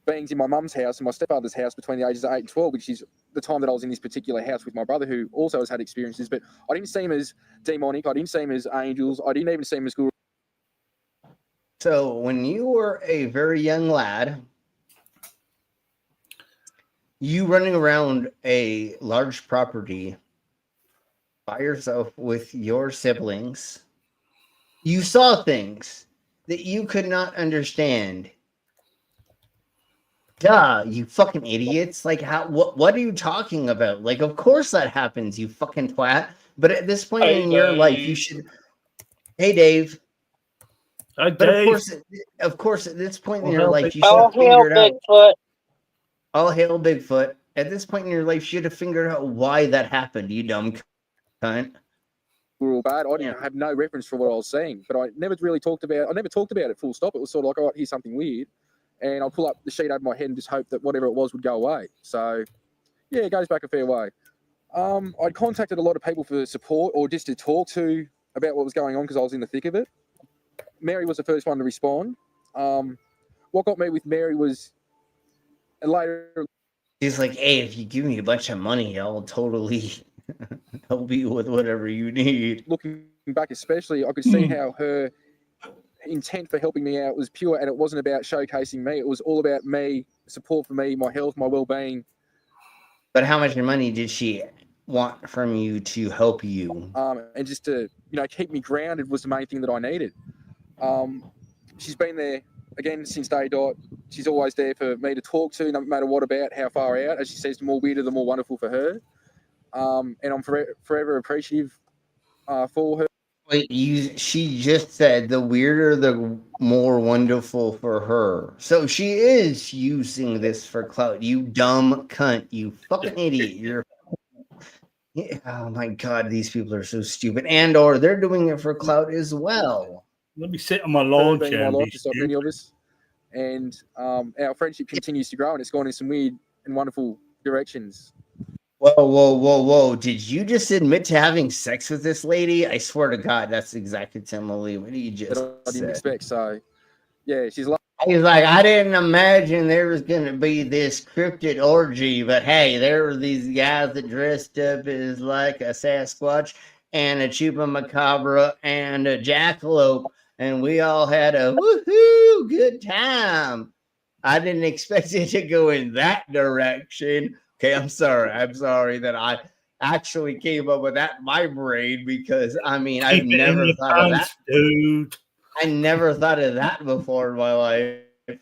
beings in my mum's house and my stepfather's house between the ages of 8 and 12, which is the time that I was in this particular house with my brother, who also has had experiences. But I didn't see him as demonic. I didn't see him as angels. I didn't even see him as good. So when you were a very young lad, you running around a large property by yourself with your siblings, you saw things that you could not understand. Duh, you fucking idiots. Like, what are you talking about? Like, of course that happens, you fucking twat. But at this point in your life, you should... Hey, Dave. Hi, but Dave. Of course, at this point in your life, you should All have figured out... Bigfoot. All hail Bigfoot. At this point in your life, you should have figured out why that happened, you dumb cunt. We're all bad. I had no reference for what I was saying, but I never really talked about it full stop. It was sort of like, oh, here's something weird. And I'll pull up the sheet over my head and just hope that whatever it was would go away. So, yeah, it goes back a fair way. I'd contacted a lot of people for support or just to talk to about what was going on because I was in the thick of it. Mary was the first one to respond. What got me with Mary was later... She's like, hey, if you give me a bunch of money, I'll totally help you with whatever you need. Looking back especially, I could see how her intent for helping me out was pure, and it wasn't about showcasing me. It was all about me, support for me, my health, my well-being. But how much money did she want from you to help you? And just to, keep me grounded was the main thing that I needed. She's been there, again, since day dot. She's always there for me to talk to, no matter what about, how far out. As she says, the more weirder, the more wonderful for her. And I'm forever appreciative for her. Wait, she just said the weirder, the more wonderful for her. So she is using this for clout. You dumb cunt. You fucking idiot. You're. Yeah, oh my god, these people are so stupid. And or they're doing it for clout as well. Let me sit on my lawn Being chair. my life, just like many of us, and our friendship continues to grow, and it's gone in some weird and wonderful directions. Whoa. Did you just admit to having sex with this lady? I swear to God, that's exactly Timely. What did you just That I didn't say? expect. So, yeah, she's like. He's like, I didn't imagine there was going to be this cryptid orgy, but hey, there were these guys that dressed up as like a Sasquatch and a Chupacabra and a jackalope, and we all had a woohoo good time. I didn't expect it to go in that direction. Okay, I'm sorry that I actually came up with that in my brain, because I mean, I've never thought of that, dude. I never thought of that before in my life.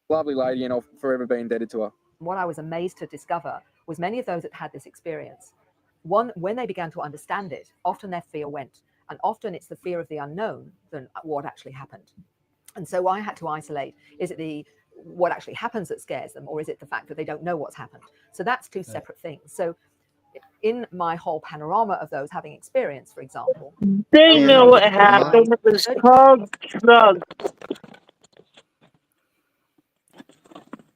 Lovely lady, and I'll forever be indebted to her. What I was amazed to discover was many of those that had this experience, when they began to understand it, often their fear went, and often it's the fear of the unknown than what actually happened. And so I had to isolate, is it what actually happens that scares them, or is it the fact that they don't know what's happened? So that's two separate things. So in my whole panorama of those having experience, for example, they know what happened. It was called drugs.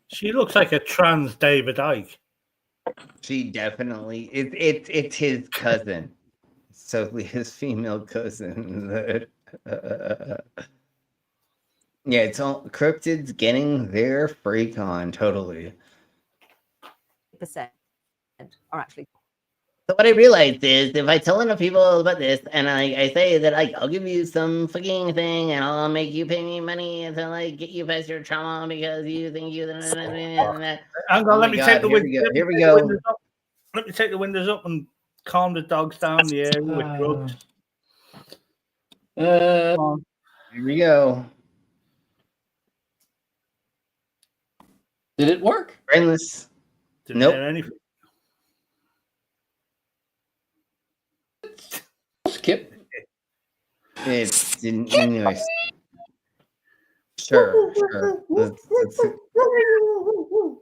She looks like a trans David Icke. She definitely it's his cousin, so his female cousin. Yeah, it's all cryptids getting their freak on totally. % are actually. So what I realized is, if I tell enough people about this, and I say that I'll give you some fucking thing, and I'll make you pay me money to like get you past your trauma because you think you. Hang on, let me take the windows. Here we go. Let me take the windows up and calm the dogs down the area with drugs. Here we go. Did it work? Brainless. Didn't hear anything. Skip. It didn't. Anyways. Sure.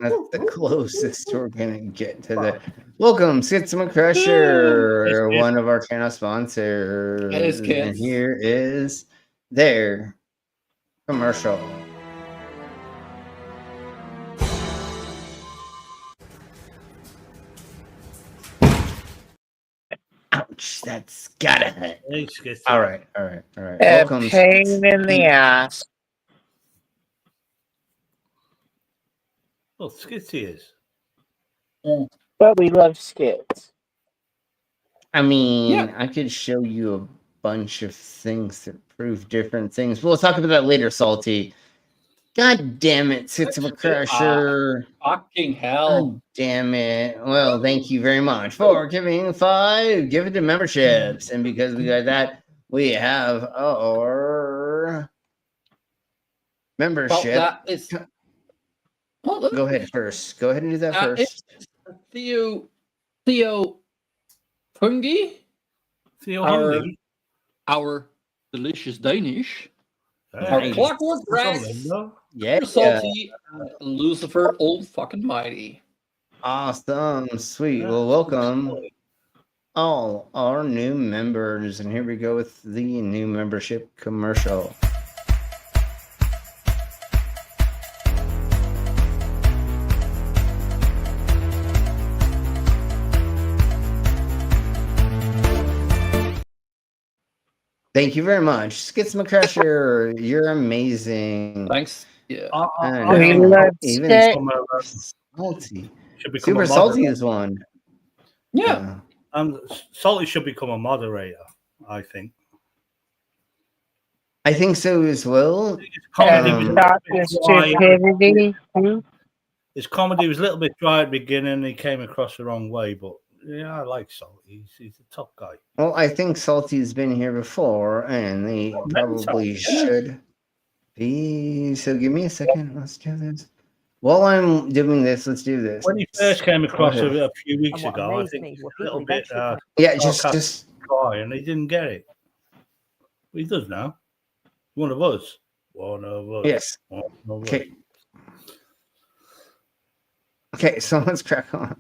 That's the closest we're gonna get to that. Welcome, Schitt Crusher, one of our channel sponsors. That is kids. And here is their commercial. Ouch, that's gotta hurt. All right. Welcome. Pain in the ass. Well, Skitty is. But we love skits. I mean, I could show you a bunch of things that prove different things. We'll talk about that later, Salty. God damn it, Schitt Crusher. Fucking hell. God damn it. Well, thank you very much for giving 5 gifted memberships. And because we got that, we have our membership. Well, that is... Go ahead first. Go ahead and do that first. Theo Pungi, our delicious Danish, our Clockwork Grass, Salty, Lucifer, Old Fucking Mighty. Awesome, sweet. Well, welcome all our new members, and here we go with the new membership commercial. Thank you very much, Schitt Crusher. You're amazing. Thanks. Yeah. Even Salty. Super Salty is one. Yeah. And Salty should become a moderator, I think. I think so as well. His comedy was a little bit dry at the beginning. He came across the wrong way, but yeah, I like Salty. He's a top guy. Well, I think Salty's been here before, and they probably should be. So give me a second. Let's do this. While I'm doing this, let's do this. When he first came across it a few weeks ago, I think he was a little bit just try, and he didn't get it. He does now. One of us. One of us. Yes. One of us. Okay. Okay, so let's crack on.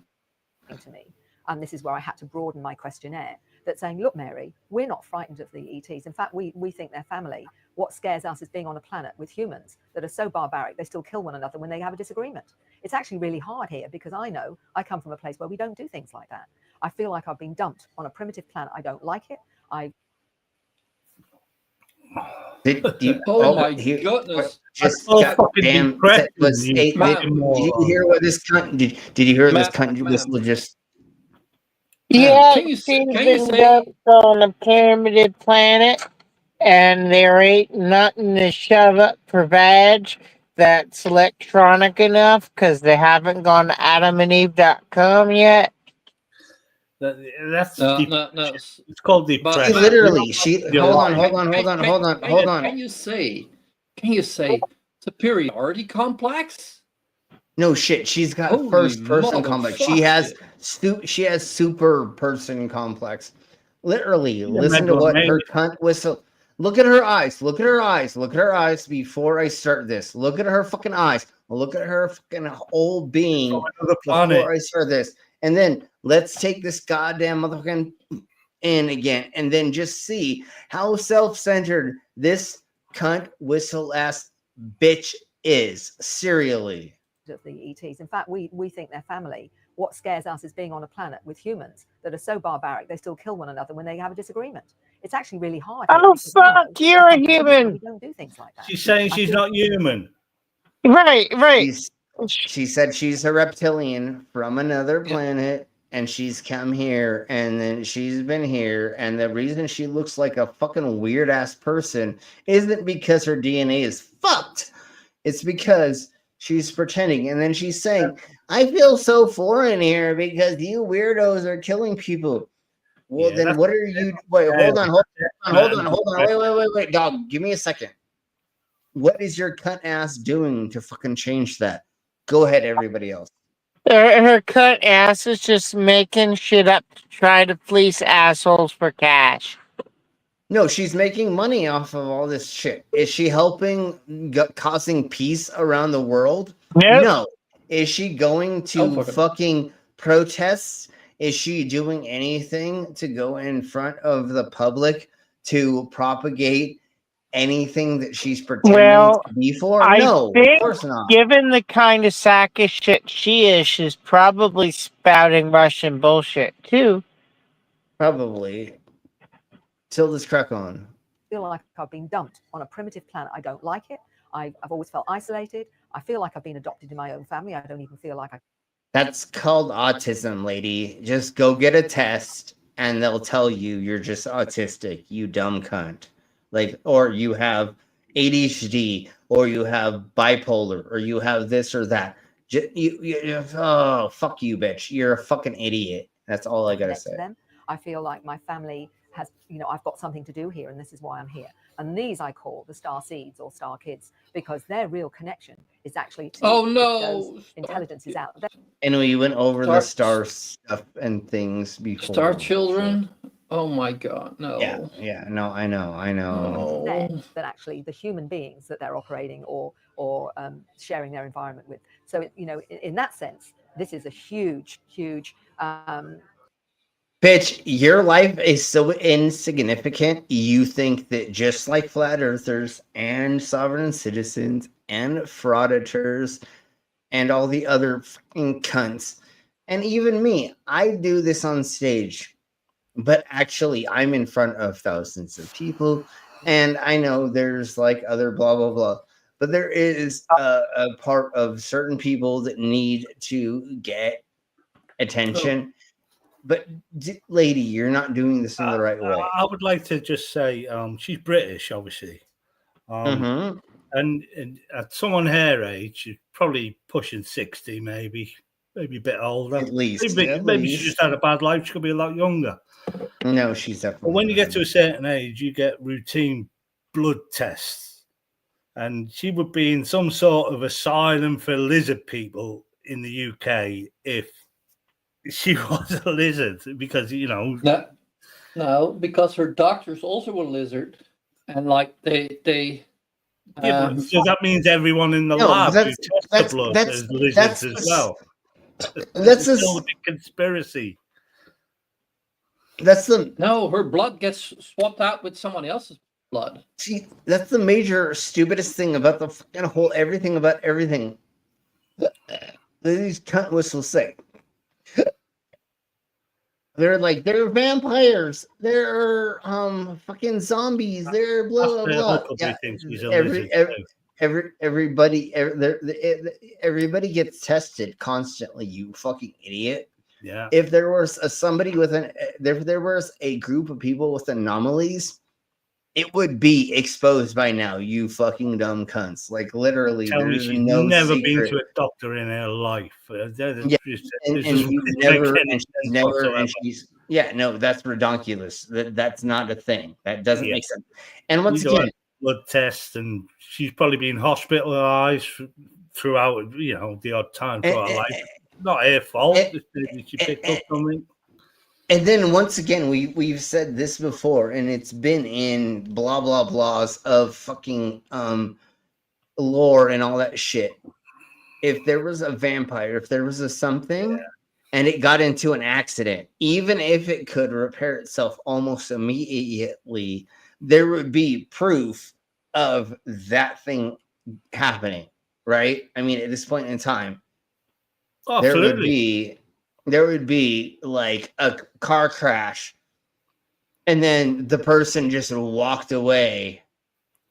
To me, and this is where I had to broaden my questionnaire, that saying, look, Mary, we're not frightened of the ETs. In fact, we think they're family. What scares us is being on a planet with humans that are so barbaric they still kill one another when they have a disagreement. It's actually really hard here because I know I come from a place where we don't do things like that. I feel like I've been dumped on a primitive planet. I don't like it. Did you, Oh my goodness! Just so goddamn. Did you hear what this cunt? Did you hear this cunt whistle just? Yeah, Can you she's say- been dumped on a primitive planet, and there ain't nothing to shove up her vag that's electronic enough because they haven't gone to AdamandEve.com yet. That's No. it's called depression. Hold on. Can you say superiority complex? No shit. She's got Holy first person complex. She has motherfucker. super person complex. Literally, listen to mental what her mania. cunt whistle. Look at her eyes. Look at her eyes. Look at her eyes before I start this. Look at her fucking eyes. Look at her fucking whole being before I start this. And then let's take this goddamn motherfucking in again, and then just see how self-centered this cunt whistle ass bitch is. Serially. Of the ETs. In fact, we think they're family. What scares us is being on a planet with humans that are so barbaric they still kill one another when they have a disagreement. It's actually really hard. Oh, fuck, you're a human. We don't do things like that. She's saying she's not human. Right. She said she's a reptilian from another planet, and she's come here, and then she's been here, and the reason she looks like a fucking weird ass person isn't because her DNA is fucked. It's because she's pretending, and then she's saying, I feel so foreign here because you weirdos are killing people. Well, then what are you? Wait, hold on. Wait, dog. Give me a second. What is your cunt ass doing to fucking change that? Go ahead, everybody else. Her cunt ass is just making shit up to try to fleece assholes for cash. No, she's making money off of all this shit. Is she helping causing peace around the world? Nope. No. Is she going to fucking protests? Is she doing anything to go in front of the public to propagate anything that she's pretending to be for? No, think, of course not. Given the kind of sack of shit she is, she's probably spouting Russian bullshit too. Probably. Till this crack on. I feel like I've been dumped on a primitive planet. I don't like it. I've always felt isolated. I feel like I've been adopted in my own family. I don't even feel like I. That's called autism, lady. Just go get a test and they'll tell you you're just autistic, you dumb cunt. Like, or you have ADHD, or you have bipolar, or you have this or that. Oh, fuck you, bitch. You're a fucking idiot. That's all I gotta say. Them. I feel like my family has, I've got something to do here, and this is why I'm here. And these I call the star seeds or star kids, because their real connection is actually to intelligence is out there. And we went over the star stuff and things before. Star children? Oh my god, no. Yeah, no, I know. That actually the human beings that they're operating or sharing their environment with. So, in that sense, this is a huge Bitch, your life is so insignificant. You think that just like flat earthers and sovereign citizens and frauditors and all the other fucking cunts, and even me, I do this on stage, but actually I'm in front of thousands of people, and I know there's like other blah, blah, blah, but there is a part of certain people that need to get attention. But, lady, you're not doing this in the right way. I would like to just say she's British, obviously. And at someone her age, she's probably pushing 60, maybe a bit older. At least. Maybe she just had a bad life. She could be a lot younger. No, she's definitely. But when you get to a certain age, you get routine blood tests. And she would be in some sort of asylum for lizard people in the UK if she was a lizard, because no, because her doctor's also a lizard, And like they yeah, but so that means everyone in the lab who tests the blood is lizards as well. That's still a big conspiracy. That's the no. Her blood gets swapped out with someone else's blood. See, that's the major stupidest thing about the fucking whole everything about everything. These cunt whistles say. They're vampires. They're fucking zombies. They're blah blah blah. Yeah, everybody gets tested constantly. You fucking idiot. Yeah. If there was somebody with if there was a group of people with anomalies, it would be exposed by now. You fucking dumb cunts. Like literally, Tell me there's she's no never secret. been to a doctor in her life. Yeah, yeah, no, that's ridiculous. That's not a thing. That doesn't make sense. And once again, blood test, and she's probably been hospitalized throughout, the odd time for her life. Not her fault. She picked up something. And then once again, we've said this before, and it's been in blah blah blahs of fucking lore and all that shit. If there was a vampire, if there was a something, and it got into an accident, even if it could repair itself almost immediately, there would be proof of that thing happening, right? I mean, at this point in time, there would be like a car crash, and then the person just walked away,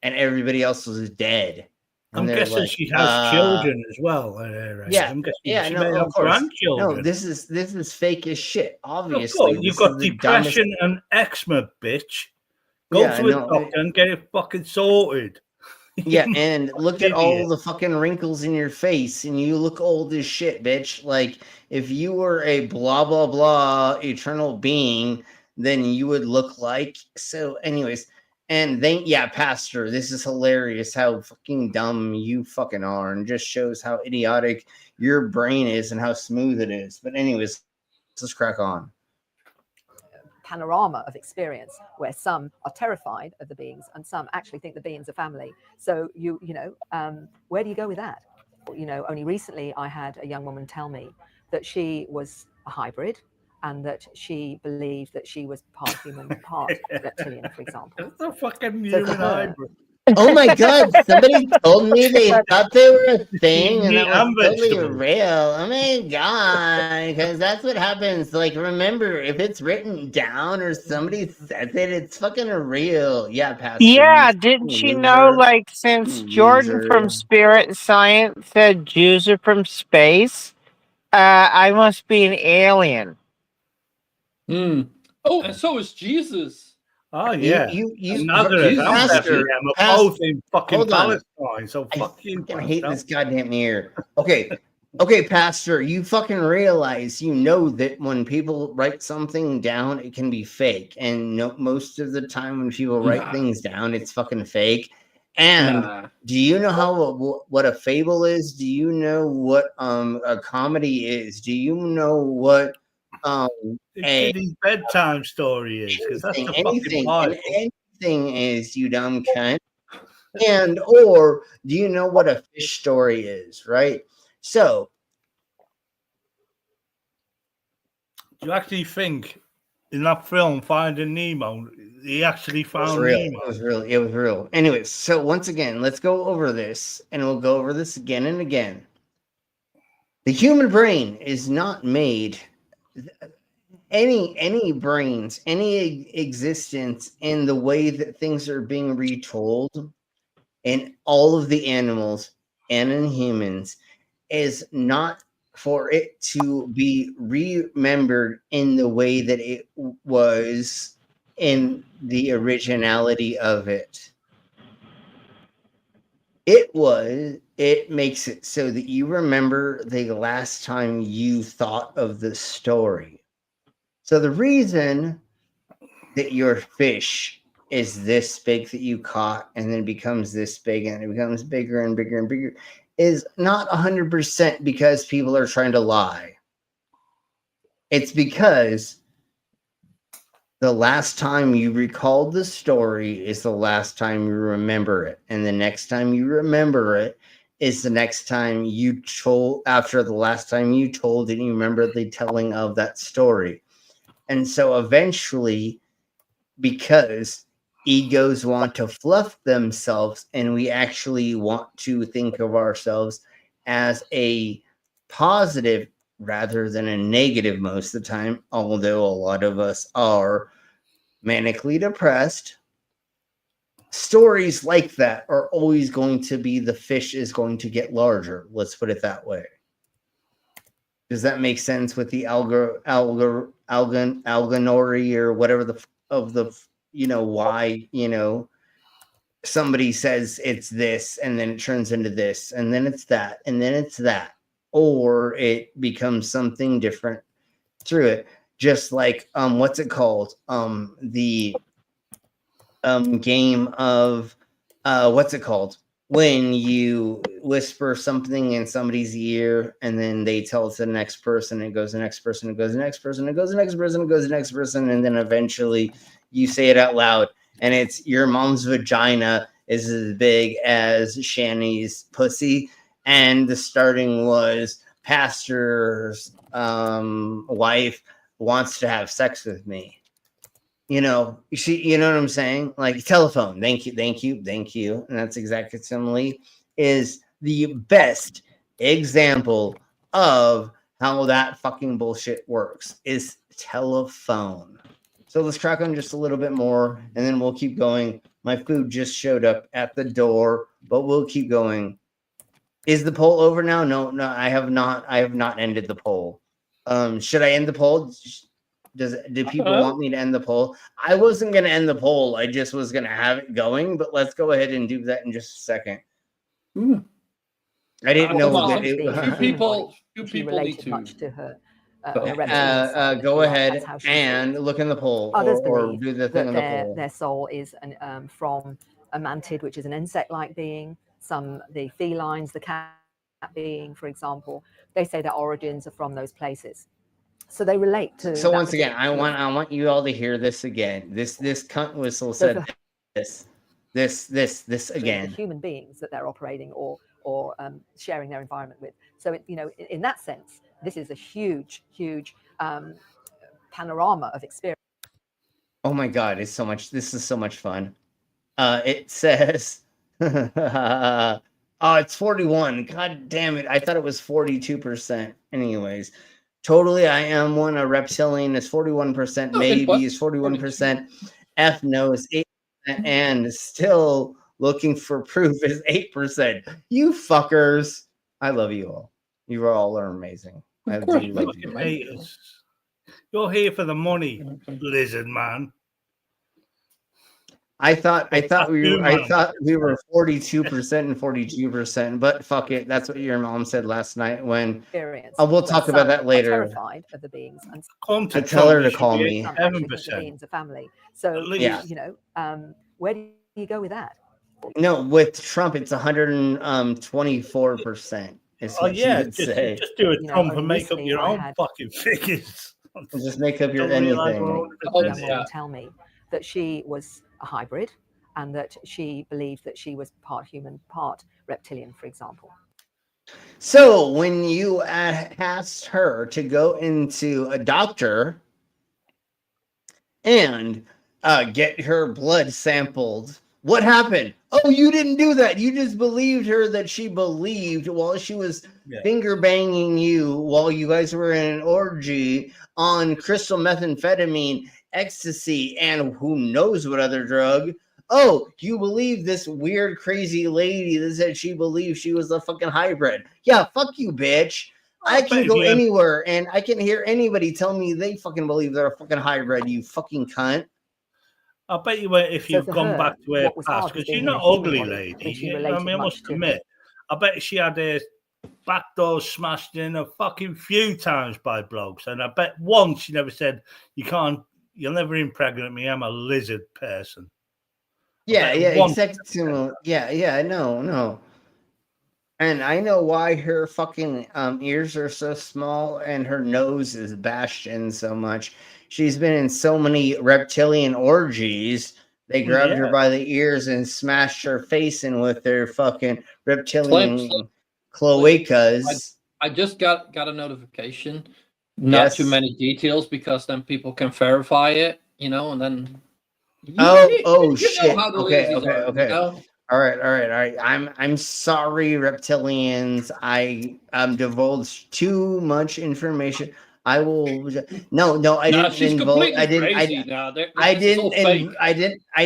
and everybody else was dead. I'm guessing she has children as well. Yeah, I'm guessing yeah, she no, may have of course. grandchildren. No, this is fake as shit. Obviously, of course, you've got depression and eczema, bitch. Go to a doctor and get it fucking sorted. Yeah, and look at all the fucking wrinkles in your face, and you look old as shit, bitch. Like, if you were a blah, blah, blah eternal being, then you would look like... So, anyways, and then, Pastor, this is hilarious how fucking dumb you fucking are, and just shows how idiotic your brain is and how smooth it is. But anyways, let's crack on. Panorama of experience where some are terrified of the beings and some actually think the beings are family. So where do you go with that? Only recently I had a young woman tell me that she was a hybrid and that she believed that she was part human, part reptilian, for example. It's a fucking human hybrid. Oh my god, somebody told me they thought they were a thing and that was totally real. Oh my god, because that's what happens. Like, remember, if it's written down or somebody says it, it's fucking real. Yeah, Pastor. Yeah, didn't you know, like, since Jordan from Spirit Science said Jews are from space, I must be an alien. Oh, and so is Jesus. Oh yeah, you Pastor, both in fucking Palestine. So fuck you. I hate this goddamn ear. Okay, Pastor, you fucking realize that when people write something down, it can be fake, and most of the time when people write things down, it's fucking fake. And do you know what a fable is? Do you know what a comedy is? Do you know what a bedtime story is? Because that's the fucking Bible. Anything is, you dumb cunt. And or do you know what a fish story is? Right. So, do you actually think in that film Finding Nemo, he actually found Nemo? It was real. Anyways, so once again, let's go over this, and we'll go over this again and again. The human brain is not made. Any brains, any existence in the way that things are being retold in all of the animals and in humans is not for it to be remembered in the way that it was in the originality of it. It makes it so that you remember the last time you thought of the story. So the reason that your fish is this big that you caught and then becomes this big and it becomes bigger and bigger and bigger is not 100% because people are trying to lie. It's because the last time you recall the story is the last time you remember it. And the next time you remember it is the next time you told, after the last time you told it, you remember the telling of that story. And so eventually, because egos want to fluff themselves and we actually want to think of ourselves as a positive rather than a negative most of the time, although a lot of us are manically depressed, stories like that are always going to be the fish is going to get larger. Let's put it that way. Does that make sense with the algorithm or whatever why, somebody says it's this and then it turns into this and then it's that and then it's that, or it becomes something different through it. Just like what's it called? The game of what's it called? When you whisper something in somebody's ear and then they tell it to the next person, it goes the next person, it goes the next person, it goes the next person, it goes the next person, and then eventually you say it out loud, and it's your mom's vagina is as big as Shani's pussy, and the starting was pastor's wife wants to have sex with me. You know what I'm saying? Like telephone, thank you. And that's exactly similarly is the best example of how that fucking bullshit works is telephone. So let's crack on just a little bit more and then we'll keep going. My food just showed up at the door, but we'll keep going. Is the poll over now? No, I have not ended the poll. Should I end the poll? Do people want me to end the poll? I wasn't going to end the poll. I just was going to have it going, but let's go ahead and do that in just a second. I didn't know that few people need to much to her. Go ahead and look in the poll, or do the thing in the poll. Their soul is from a mantid, which is an insect-like being. The felines, the cat being, for example, they say their origins are from those places. So they relate to. So once again, I want you all to hear this again. This cunt whistle said this again. The human beings that they're operating or sharing their environment with. So in that sense, this is a huge panorama of experience. Oh my God, it's so much. This is so much fun. It says, oh, it's 41. God damn it! I thought it was 42%. Anyways. Totally, I am one. A reptilian is 41%. Maybe is 41%. F no is 8%. And still looking for proof is 8%. You fuckers. I love you all. You all are amazing. I do love you. You're here for the money, lizard man. I thought we were 42% and 42%, but fuck it. That's what your mom said last night when we'll talk about that later. Terrified of the beings. And I tell her to call me. 7%. Beings a family. So yeah. Where do you go with that? No, with Trump it's 124%. Oh yeah, just do a Trump and make up your own fucking figures. Just make up your anything. Tell me that she was a hybrid and that she believed that she was part human, part reptilian, for example. So when you asked her to go into a doctor and get her blood sampled, what happened? Oh, you didn't do that. You just believed her that she believed while she was finger banging you while you guys were in an orgy on crystal methamphetamine, ecstasy, and who knows what other drug. Oh, you believe this weird, crazy lady that said she believed she was a fucking hybrid. Yeah, fuck you, bitch. I can go anywhere and I can hear anybody tell me they fucking believe they're a fucking hybrid, you fucking cunt. I bet you if you've gone back to her past, because she's not ugly, lady. I must admit. I bet she had her back door smashed in a fucking few times by blokes. And I bet once she never said, you'll never impregnate me, I'm a lizard person. Yeah, exactly. No. And I know why her fucking ears are so small and her nose is bashed in so much. She's been in so many reptilian orgies. They grabbed her by the ears and smashed her face in with their fucking reptilian cloacas. I just got a notification. Not too many details because then people can verify it, and then. Shit. How the Okay. ladies are, All right. I'm sorry, reptilians. I divulged too much information. I will. No. I didn't divulge. I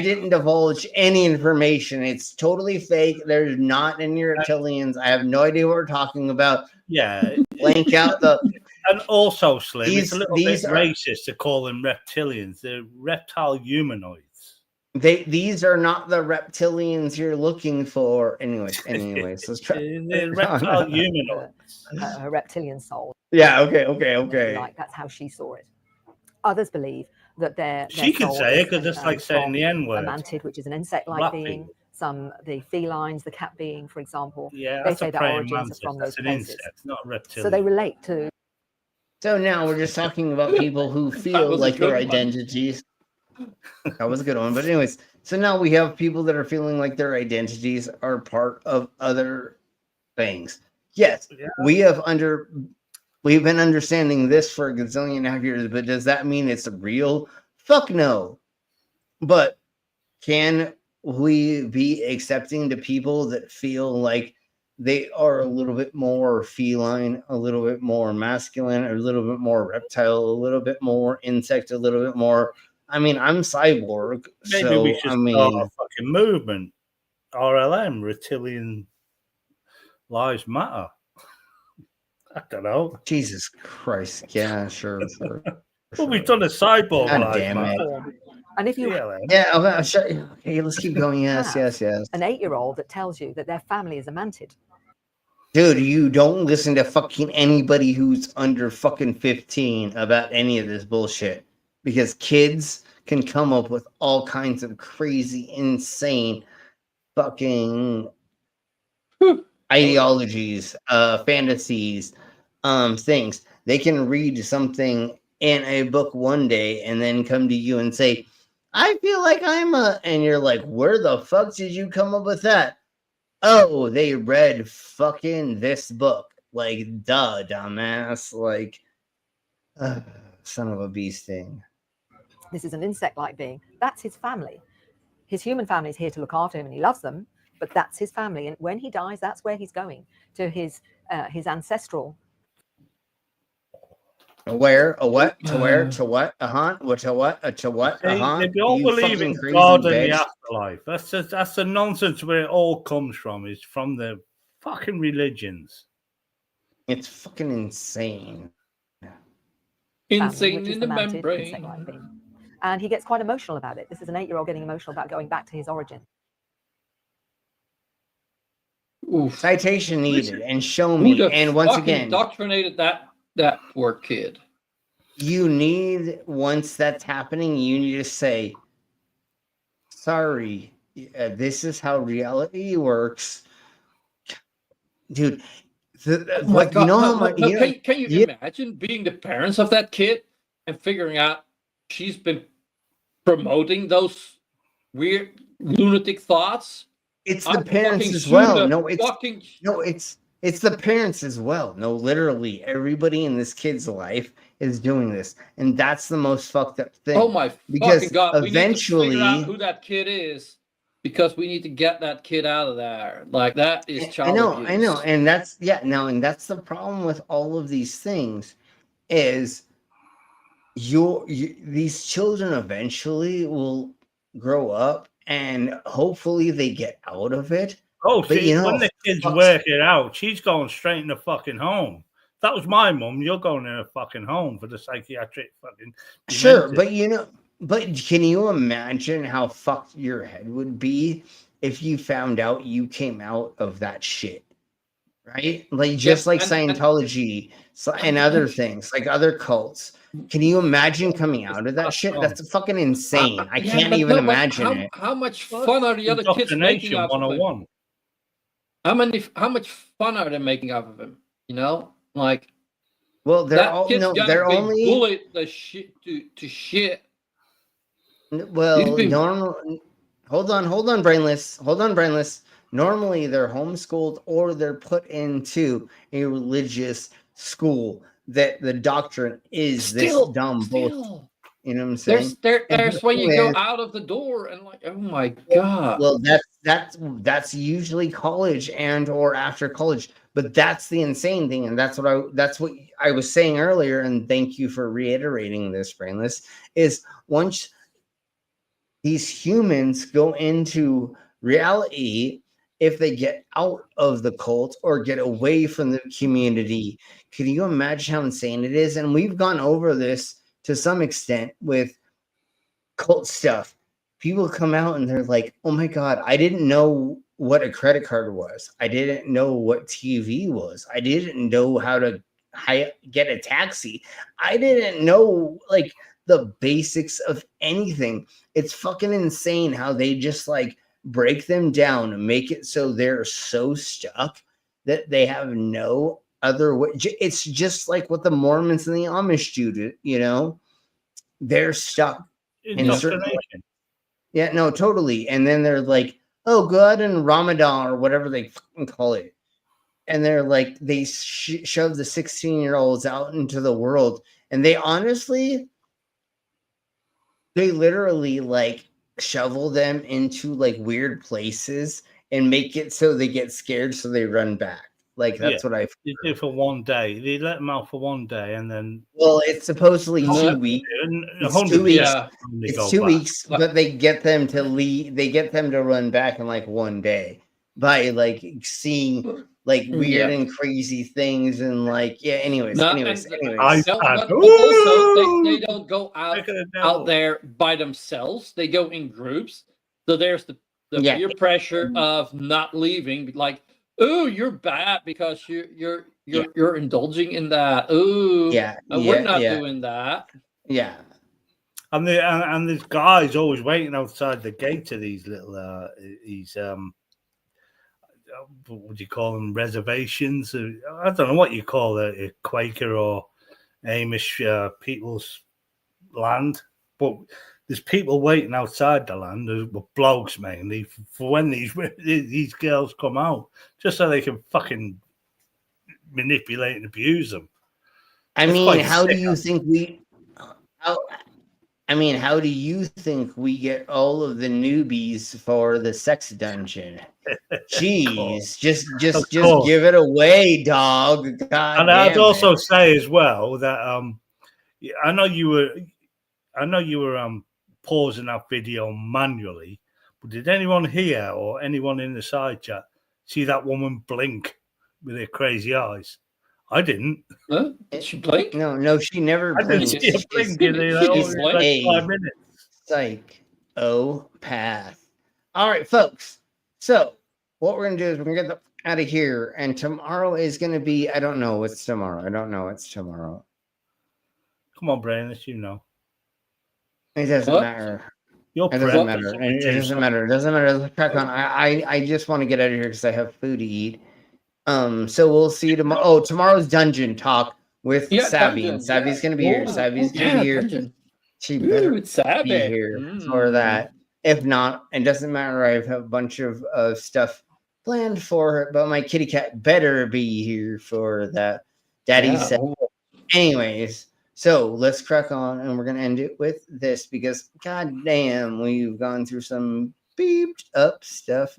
didn't divulge any information. It's totally fake. There's not any reptilians. I have no idea what we're talking about. Yeah. Blank out the. And also, Slim, it's a little bit racist to call them reptilians. They're reptile humanoids. These are not the reptilians you're looking for. Anyways, let's try. They're reptile humanoids. A reptilian soul. Yeah. Okay. Like that's how she saw it. Others believe that she can say it because it's like saying the N word. A mantid, which is an insect-like being. The felines, the cat being, for example. Yeah, they say that origins are from those places. Insect, not reptilian. So they relate to. So now we're just talking about people who feel like their identities. That was a good one. But anyways, so now we have people that are feeling like their identities are part of other things. Yes, we've been understanding this for a gazillion and a half years, but does that mean it's real? Fuck no. But can we be accepting to people that feel like they are a little bit more feline, a little bit more masculine, a little bit more reptile, a little bit more insect, a little bit more. I mean, I'm cyborg. Maybe we should start a fucking movement. RLM, Reptilian Lives Matter. I don't know. Jesus Christ. Yeah, sure. Well, we've done a cyborg. God damn it. And if you okay, let's keep going. Yes. An 8-year-old that tells you that their family is a mantid. Dude, you don't listen to fucking anybody who's under fucking 15 about any of this bullshit. Because kids can come up with all kinds of crazy, insane fucking ideologies, fantasies, things. They can read something in a book one day and then come to you and say, I feel like and you're like, where the fuck did you come up with that? Oh, they read fucking this book. Like, duh, dumbass. Like, son of a bee sting. This is an insect-like being. That's his family. His human family is here to look after him and he loves them, but that's his family. And when he dies, that's where he's going, to his ancestral. Where? To what? To what? To what? To what? They don't believe in God and the afterlife. That's the nonsense where it all comes from. It's from the fucking religions. It's fucking insane. Insane in the membrane. And he gets quite emotional about it. This is an 8-year-old getting emotional about going back to his origin. Oof. Citation needed and show me. And once again, indoctrinated that poor kid. You need, once that's happening, you need to say, sorry, this is how reality works. Dude, Can you imagine being the parents of that kid and figuring out she's been promoting those weird lunatic thoughts? It's the parents as well. It's the parents as well. No, literally, everybody in this kid's life is doing this, and that's the most fucked up thing. Oh my because fucking God! Eventually, we need to figure out who that kid is, because we need to get that kid out of there. Like, that is child abuse. I know, and that's and that's the problem with all of these things, is these children eventually will grow up, and hopefully they get out of it. Oh, see, when the kids work it out, she's going straight in the fucking home. If that was my mum, you're going in a fucking home for the psychiatric fucking. Sure, but can you imagine how fucked your head would be if you found out you came out of that shit? Right? Like, just like Scientology and other things, like other cults. Can you imagine coming out of that shit? That's fucking insane. I can't even imagine it. How much fun are the other kids making out of him? How much fun are they making out of him? You know, like, Well, they're that all kid's no, gotta they're be only bullied the shit to shit. well, These people- normal. Hold on, brainless. Normally, they're homeschooled or they're put into a religious school that the doctrine is this dumb bullshit. You know what I'm saying? There's when you go out of the door and like, oh my god. Well, that's usually college and or after college, but that's the insane thing, and that's what I was saying earlier. And thank you for reiterating this, brainless. Is once these humans go into reality, if they get out of the cult or get away from the community, can you imagine how insane it is? And we've gone over this to some extent with cult stuff. People come out and they're like, oh my God, I didn't know what a credit card was. I didn't know what TV was. I didn't know how to get a taxi. I didn't know like the basics of anything. It's fucking insane how they just like break them down and make it so they're so stuck that they have no other way. It's just like what the Mormons and the Amish do, you know? They're stuck in certain way. Yeah, no, totally. And then they're like, oh, go out in Ramadan or whatever they fucking call it. And they're like, they shove the 16-year-olds out into the world. And they literally like shovel them into like weird places and make it so they get scared so they run back. Like that's what I They do for one day. They let them out for one day and then it's supposedly 2 weeks. It's 2 weeks. It's 2 weeks, but they get them to leave. They get them to run back in like one day by like seeing like weird and crazy things and like anyways. Also, they don't go out there by themselves. They go in groups. So there's the peer pressure of not leaving. Like, oh, you're bad because you're indulging in that. Oh, we're not doing that. Yeah. And there's guys always waiting outside the gate of these little what would you call them, reservations? I don't know what you call it, a Quaker or Amish people's land, but there's people waiting outside the land, with blokes mainly, for when these girls come out, just so they can fucking manipulate and abuse them. I mean, how do you think we get all of the newbies for the sex dungeon? Jeez, just give it away, dog. God and I'd also say as well that I know you were pausing that video manually, but did anyone here or anyone in the side chat see that woman blink with her crazy eyes? I didn't. Huh? Did she blink? No, she never blinked. I didn't see her blink in like 5 minutes. Psychopath. All right, folks. So what we're gonna do is we're gonna get out of here, and tomorrow is gonna be I don't know what's tomorrow. Come on, Brandon, you know. It doesn't matter. It doesn't matter. It doesn't matter. Let's crack on. I just want to get out of here because I have food to eat. So we'll see you tomorrow. Oh, tomorrow's dungeon talk with Savvy. And Savvy's gonna be here. Savvy's gonna be here. Dungeon. She better Savvy. be here for that. If not, it doesn't matter. I have a bunch of stuff planned for her, but my kitty cat better be here for that. Daddy said. Anyways, so let's crack on, and we're gonna end it with this because goddamn, we've gone through some beeped up stuff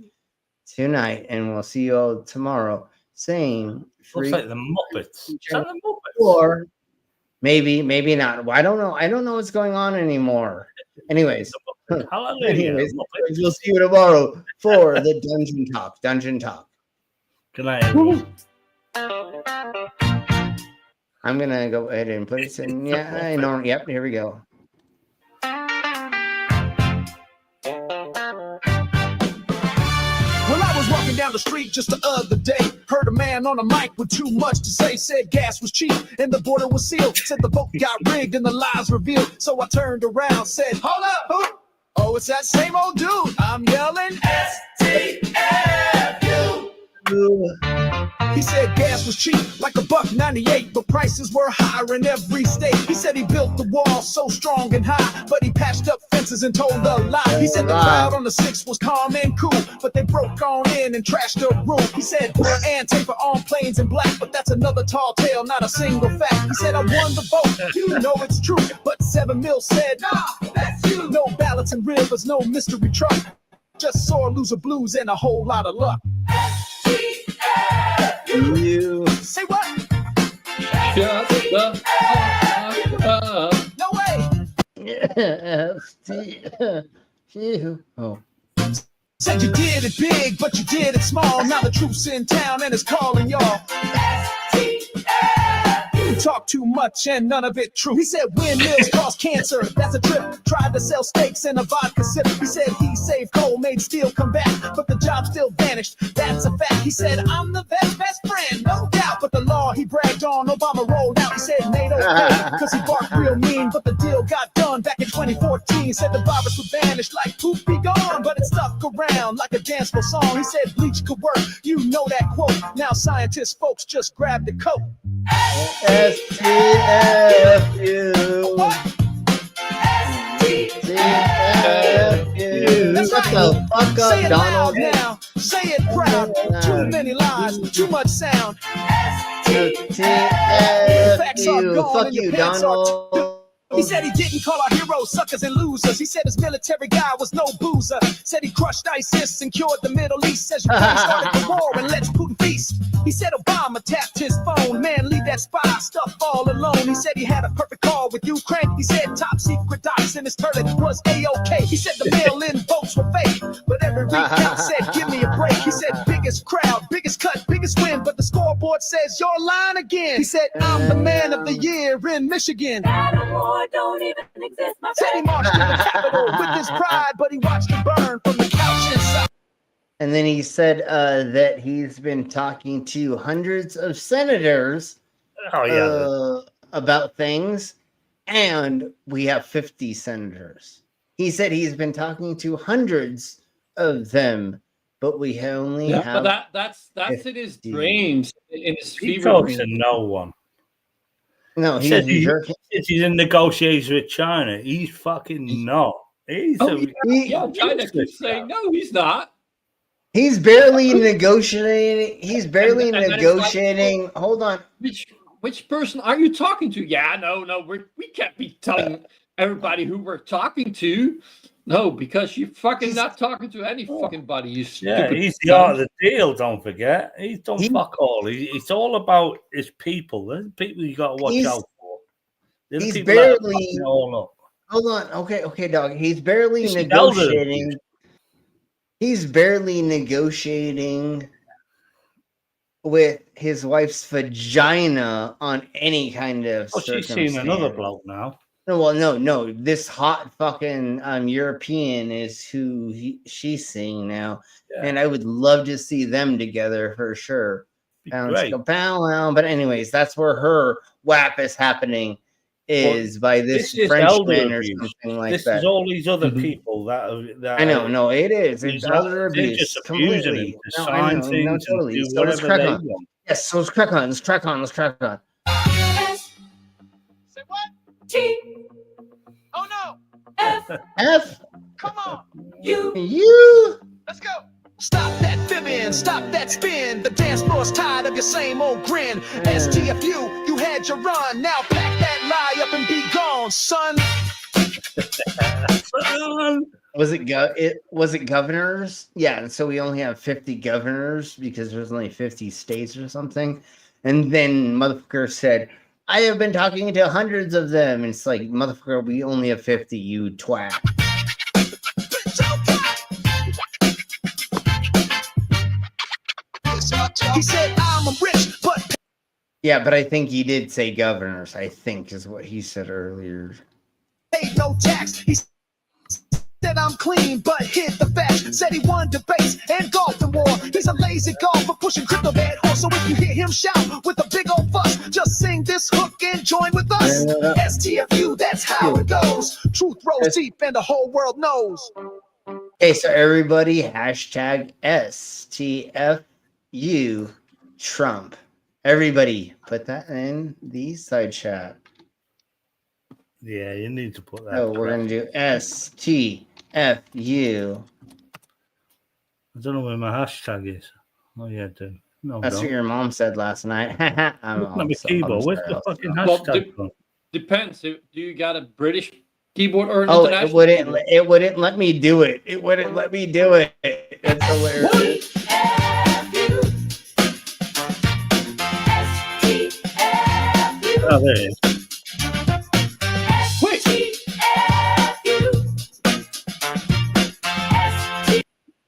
tonight, and we'll see you all tomorrow. Same. Looks like the Muppets. Is that the Muppets? Or maybe not. I don't know. I don't know what's going on anymore. Anyways, Hallelujah. We'll see you tomorrow for the Dungeon Talk. Good night, everyone. I'm gonna go ahead and put it in. Yeah, I know. Yep, here we go. Well, I was walking down the street just the other day. Heard a man on a mic with too much to say. Said gas was cheap and the border was sealed. Said the vote got rigged and the lies revealed. So I turned around, said, hold up, who? Oh, it's that same old dude. I'm yelling STFU. He said gas was cheap, like $1.98, but prices were higher in every state. He said he built the wall so strong and high, but he patched up fences and told a lie. He said the crowd on the 6 was calm and cool, but they broke on in and trashed the room. He said Antifa on planes in black, but that's another tall tale, not a single fact. He said I won the vote, you know it's true, but 7 Mil said, nah, that's you. No ballots and rivers, no mystery truck, just sore loser blues and a whole lot of luck. You say what? Shut the fuck up. No way. Oh. Said you did it big, but you did it small. Now the truth's in town and it's calling y'all. You talk too much and none of it true. He said windmills cause cancer, that's a trip. Tried to sell steaks and a vodka sip. He said he saved coal, made steel come back, but the job still vanished, that's a fact. He said I'm the best friend, no doubt, but the law he bragged on, Obama rolled out. He said NATO paid, cause he barked real mean, but the deal got done back in 2014. Said the virus would vanish like poof be gone, but it stuck around like a dance floor song. He said bleach could work, you know that quote. Now scientists folks just grab the coat. STFU. That's Shut the fuck up, Say it Donald. loud now. Say it proud. Too many lies, too much sound. STFU. Fuck you, Donald. He said he didn't call our heroes suckers and losers. He said his military guy was no boozer. Said he crushed ISIS and cured the Middle East. Says Ukraine started the war and let's Putin feast. He said Obama tapped his phone. Man, leave that spy stuff all alone. He said he had a perfect call with Ukraine. He said top secret docs in his toilet was A-OK. He said the mail-in votes were fake, but every recount said give me a break. He said biggest crowd, biggest cut, biggest win, but the scoreboard says you're lying again. He said I'm the man of the year in Michigan. Don't even exist, my said he marched to the Capitol with his pride, but he watched it burn from the couch inside. And then he said that he's been talking to hundreds of senators about things, and we have 50 senators. He said he's been talking to hundreds of them, but we only have. But that's in his dreams, in his He fever talks dreams. to no one. No, he says he's in negotiations with China. He's fucking not. China keeps saying no, he's not. He's barely negotiating. He's barely negotiating. Like, hold on. Which person are you talking to? Yeah, no, we can't be telling everybody who we're talking to. No, because you're fucking not talking to any fucking buddy. You stupid. He's the art of the deal. Don't forget, he's done fuck all. It's all about his people. There's people you got to watch out for. He's barely. Hold on. Okay, dog. He's barely negotiating. He's barely negotiating with his wife's vagina on any kind of. Oh, she's seen another bloke now. No. This hot fucking European is who she's seeing now, and I would love to see them together for sure. But anyways, that's where her WAP is happening. Is by this Frenchman or something like that. This is all these other people that I know. No, it is. It's elder abuse. Just abusing him to sign things and do whatever they want. Yes, so let's crack on. Let's crack on. Say what? T. Oh no. F. Come on. You. Let's go. Stop that fibbing, stop that spin. The dance floor's tired of your same old grin. STFU, you had your run. Now pack that lie up and be gone, son. Was it governors? Yeah, and so we only have 50 governors because there's only 50 states or something. And then motherfucker said, I have been talking to hundreds of them. And it's like, motherfucker, we only have 50, you twat. He said, I'm rich, but yeah, but I think he did say governors, I think is what he said earlier. paid no tax. He said I'm clean, but hid the facts. Said he won debates and golf and war. He's a lazy golfer pushing crypto bad horse. So if you hear him shout with a big old fuss, just sing this hook and join with us. STFU, that's how it goes. Truth rolls deep and the whole world knows. Okay, so everybody hashtag STFU. Trump. Everybody, put that in the side chat. Yeah, you need to put that. So we're gonna do STFU. I don't know where my hashtag is. Oh yeah, I do. No, That's don't. what your mom said last night. I'm Looking at my also, keyboard. Where's the fucking hashtag from? Depends. Do you got a British keyboard or an Oh, international keyboard? it wouldn't let me do it. It wouldn't let me do it. It's hilarious. Oh, there it is.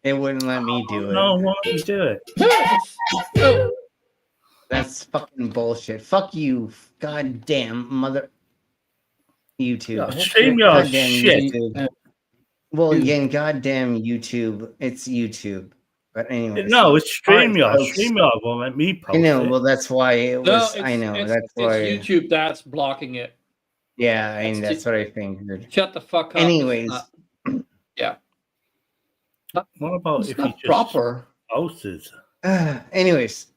It wouldn't let me do it. No, why don't you do it? That's fucking bullshit. Fuck you, goddamn mother. YouTube. Yeah, StreamYard Goddamn shit. YouTube. Well, again, goddamn YouTube. It's YouTube. But anyway. No, it's StreamYard. Right, StreamYard won't let me post I know. it. Well, that's why it was. I know. It's, that's why. it's YouTube that's blocking it. Yeah, I mean, that's what I figured. Shut the fuck up. Anyways. Yeah. What about It's if you not just proper. posted? Anyways,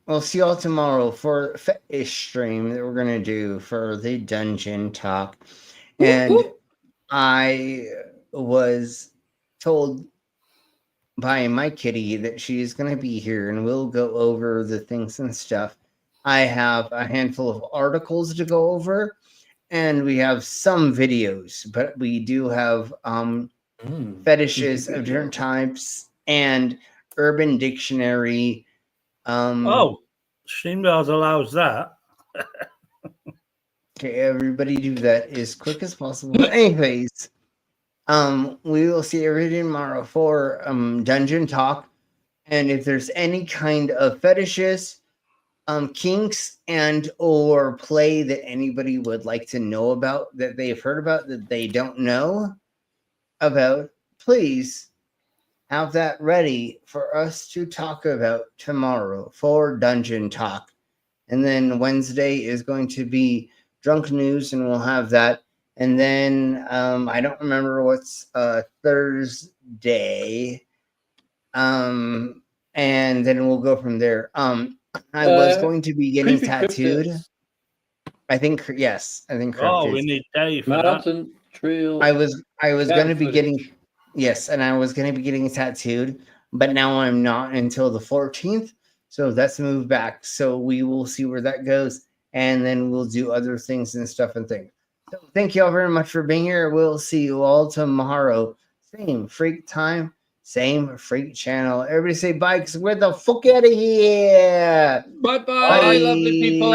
we'll see y'all tomorrow for a stream that we're gonna do for the dungeon talk. And I was told by my kitty that she's gonna be here and we'll go over the things and stuff. I have a handful of articles to go over, and we have some videos, but we do have fetishes of different types and Urban Dictionary. StreamYard allows that. Okay, everybody do that as quick as possible. But anyways, we will see everybody tomorrow for Dungeon Talk. And if there's any kind of fetishes, kinks, and or play that anybody would like to know about, that they've heard about, that they don't know about, please have that ready for us to talk about tomorrow for Dungeon Talk. And then Wednesday is going to be Drunk News, and we'll have that. And then I don't remember what's Thursday. And then we'll go from there. I was going to be getting tattooed. I think yes. I think Oh, we need Dave for Mountain Trail. I was going to be getting and I was going to be getting tattooed, but now I'm not until the 14th. So that's moved back. So we will see where that goes, and then we'll do other things and stuff and things. So thank you all very much for being here. We'll see you all tomorrow. Same freak time, same freak channel. Everybody say bye, because we're the fuck out of here. Bye-bye, lovely people.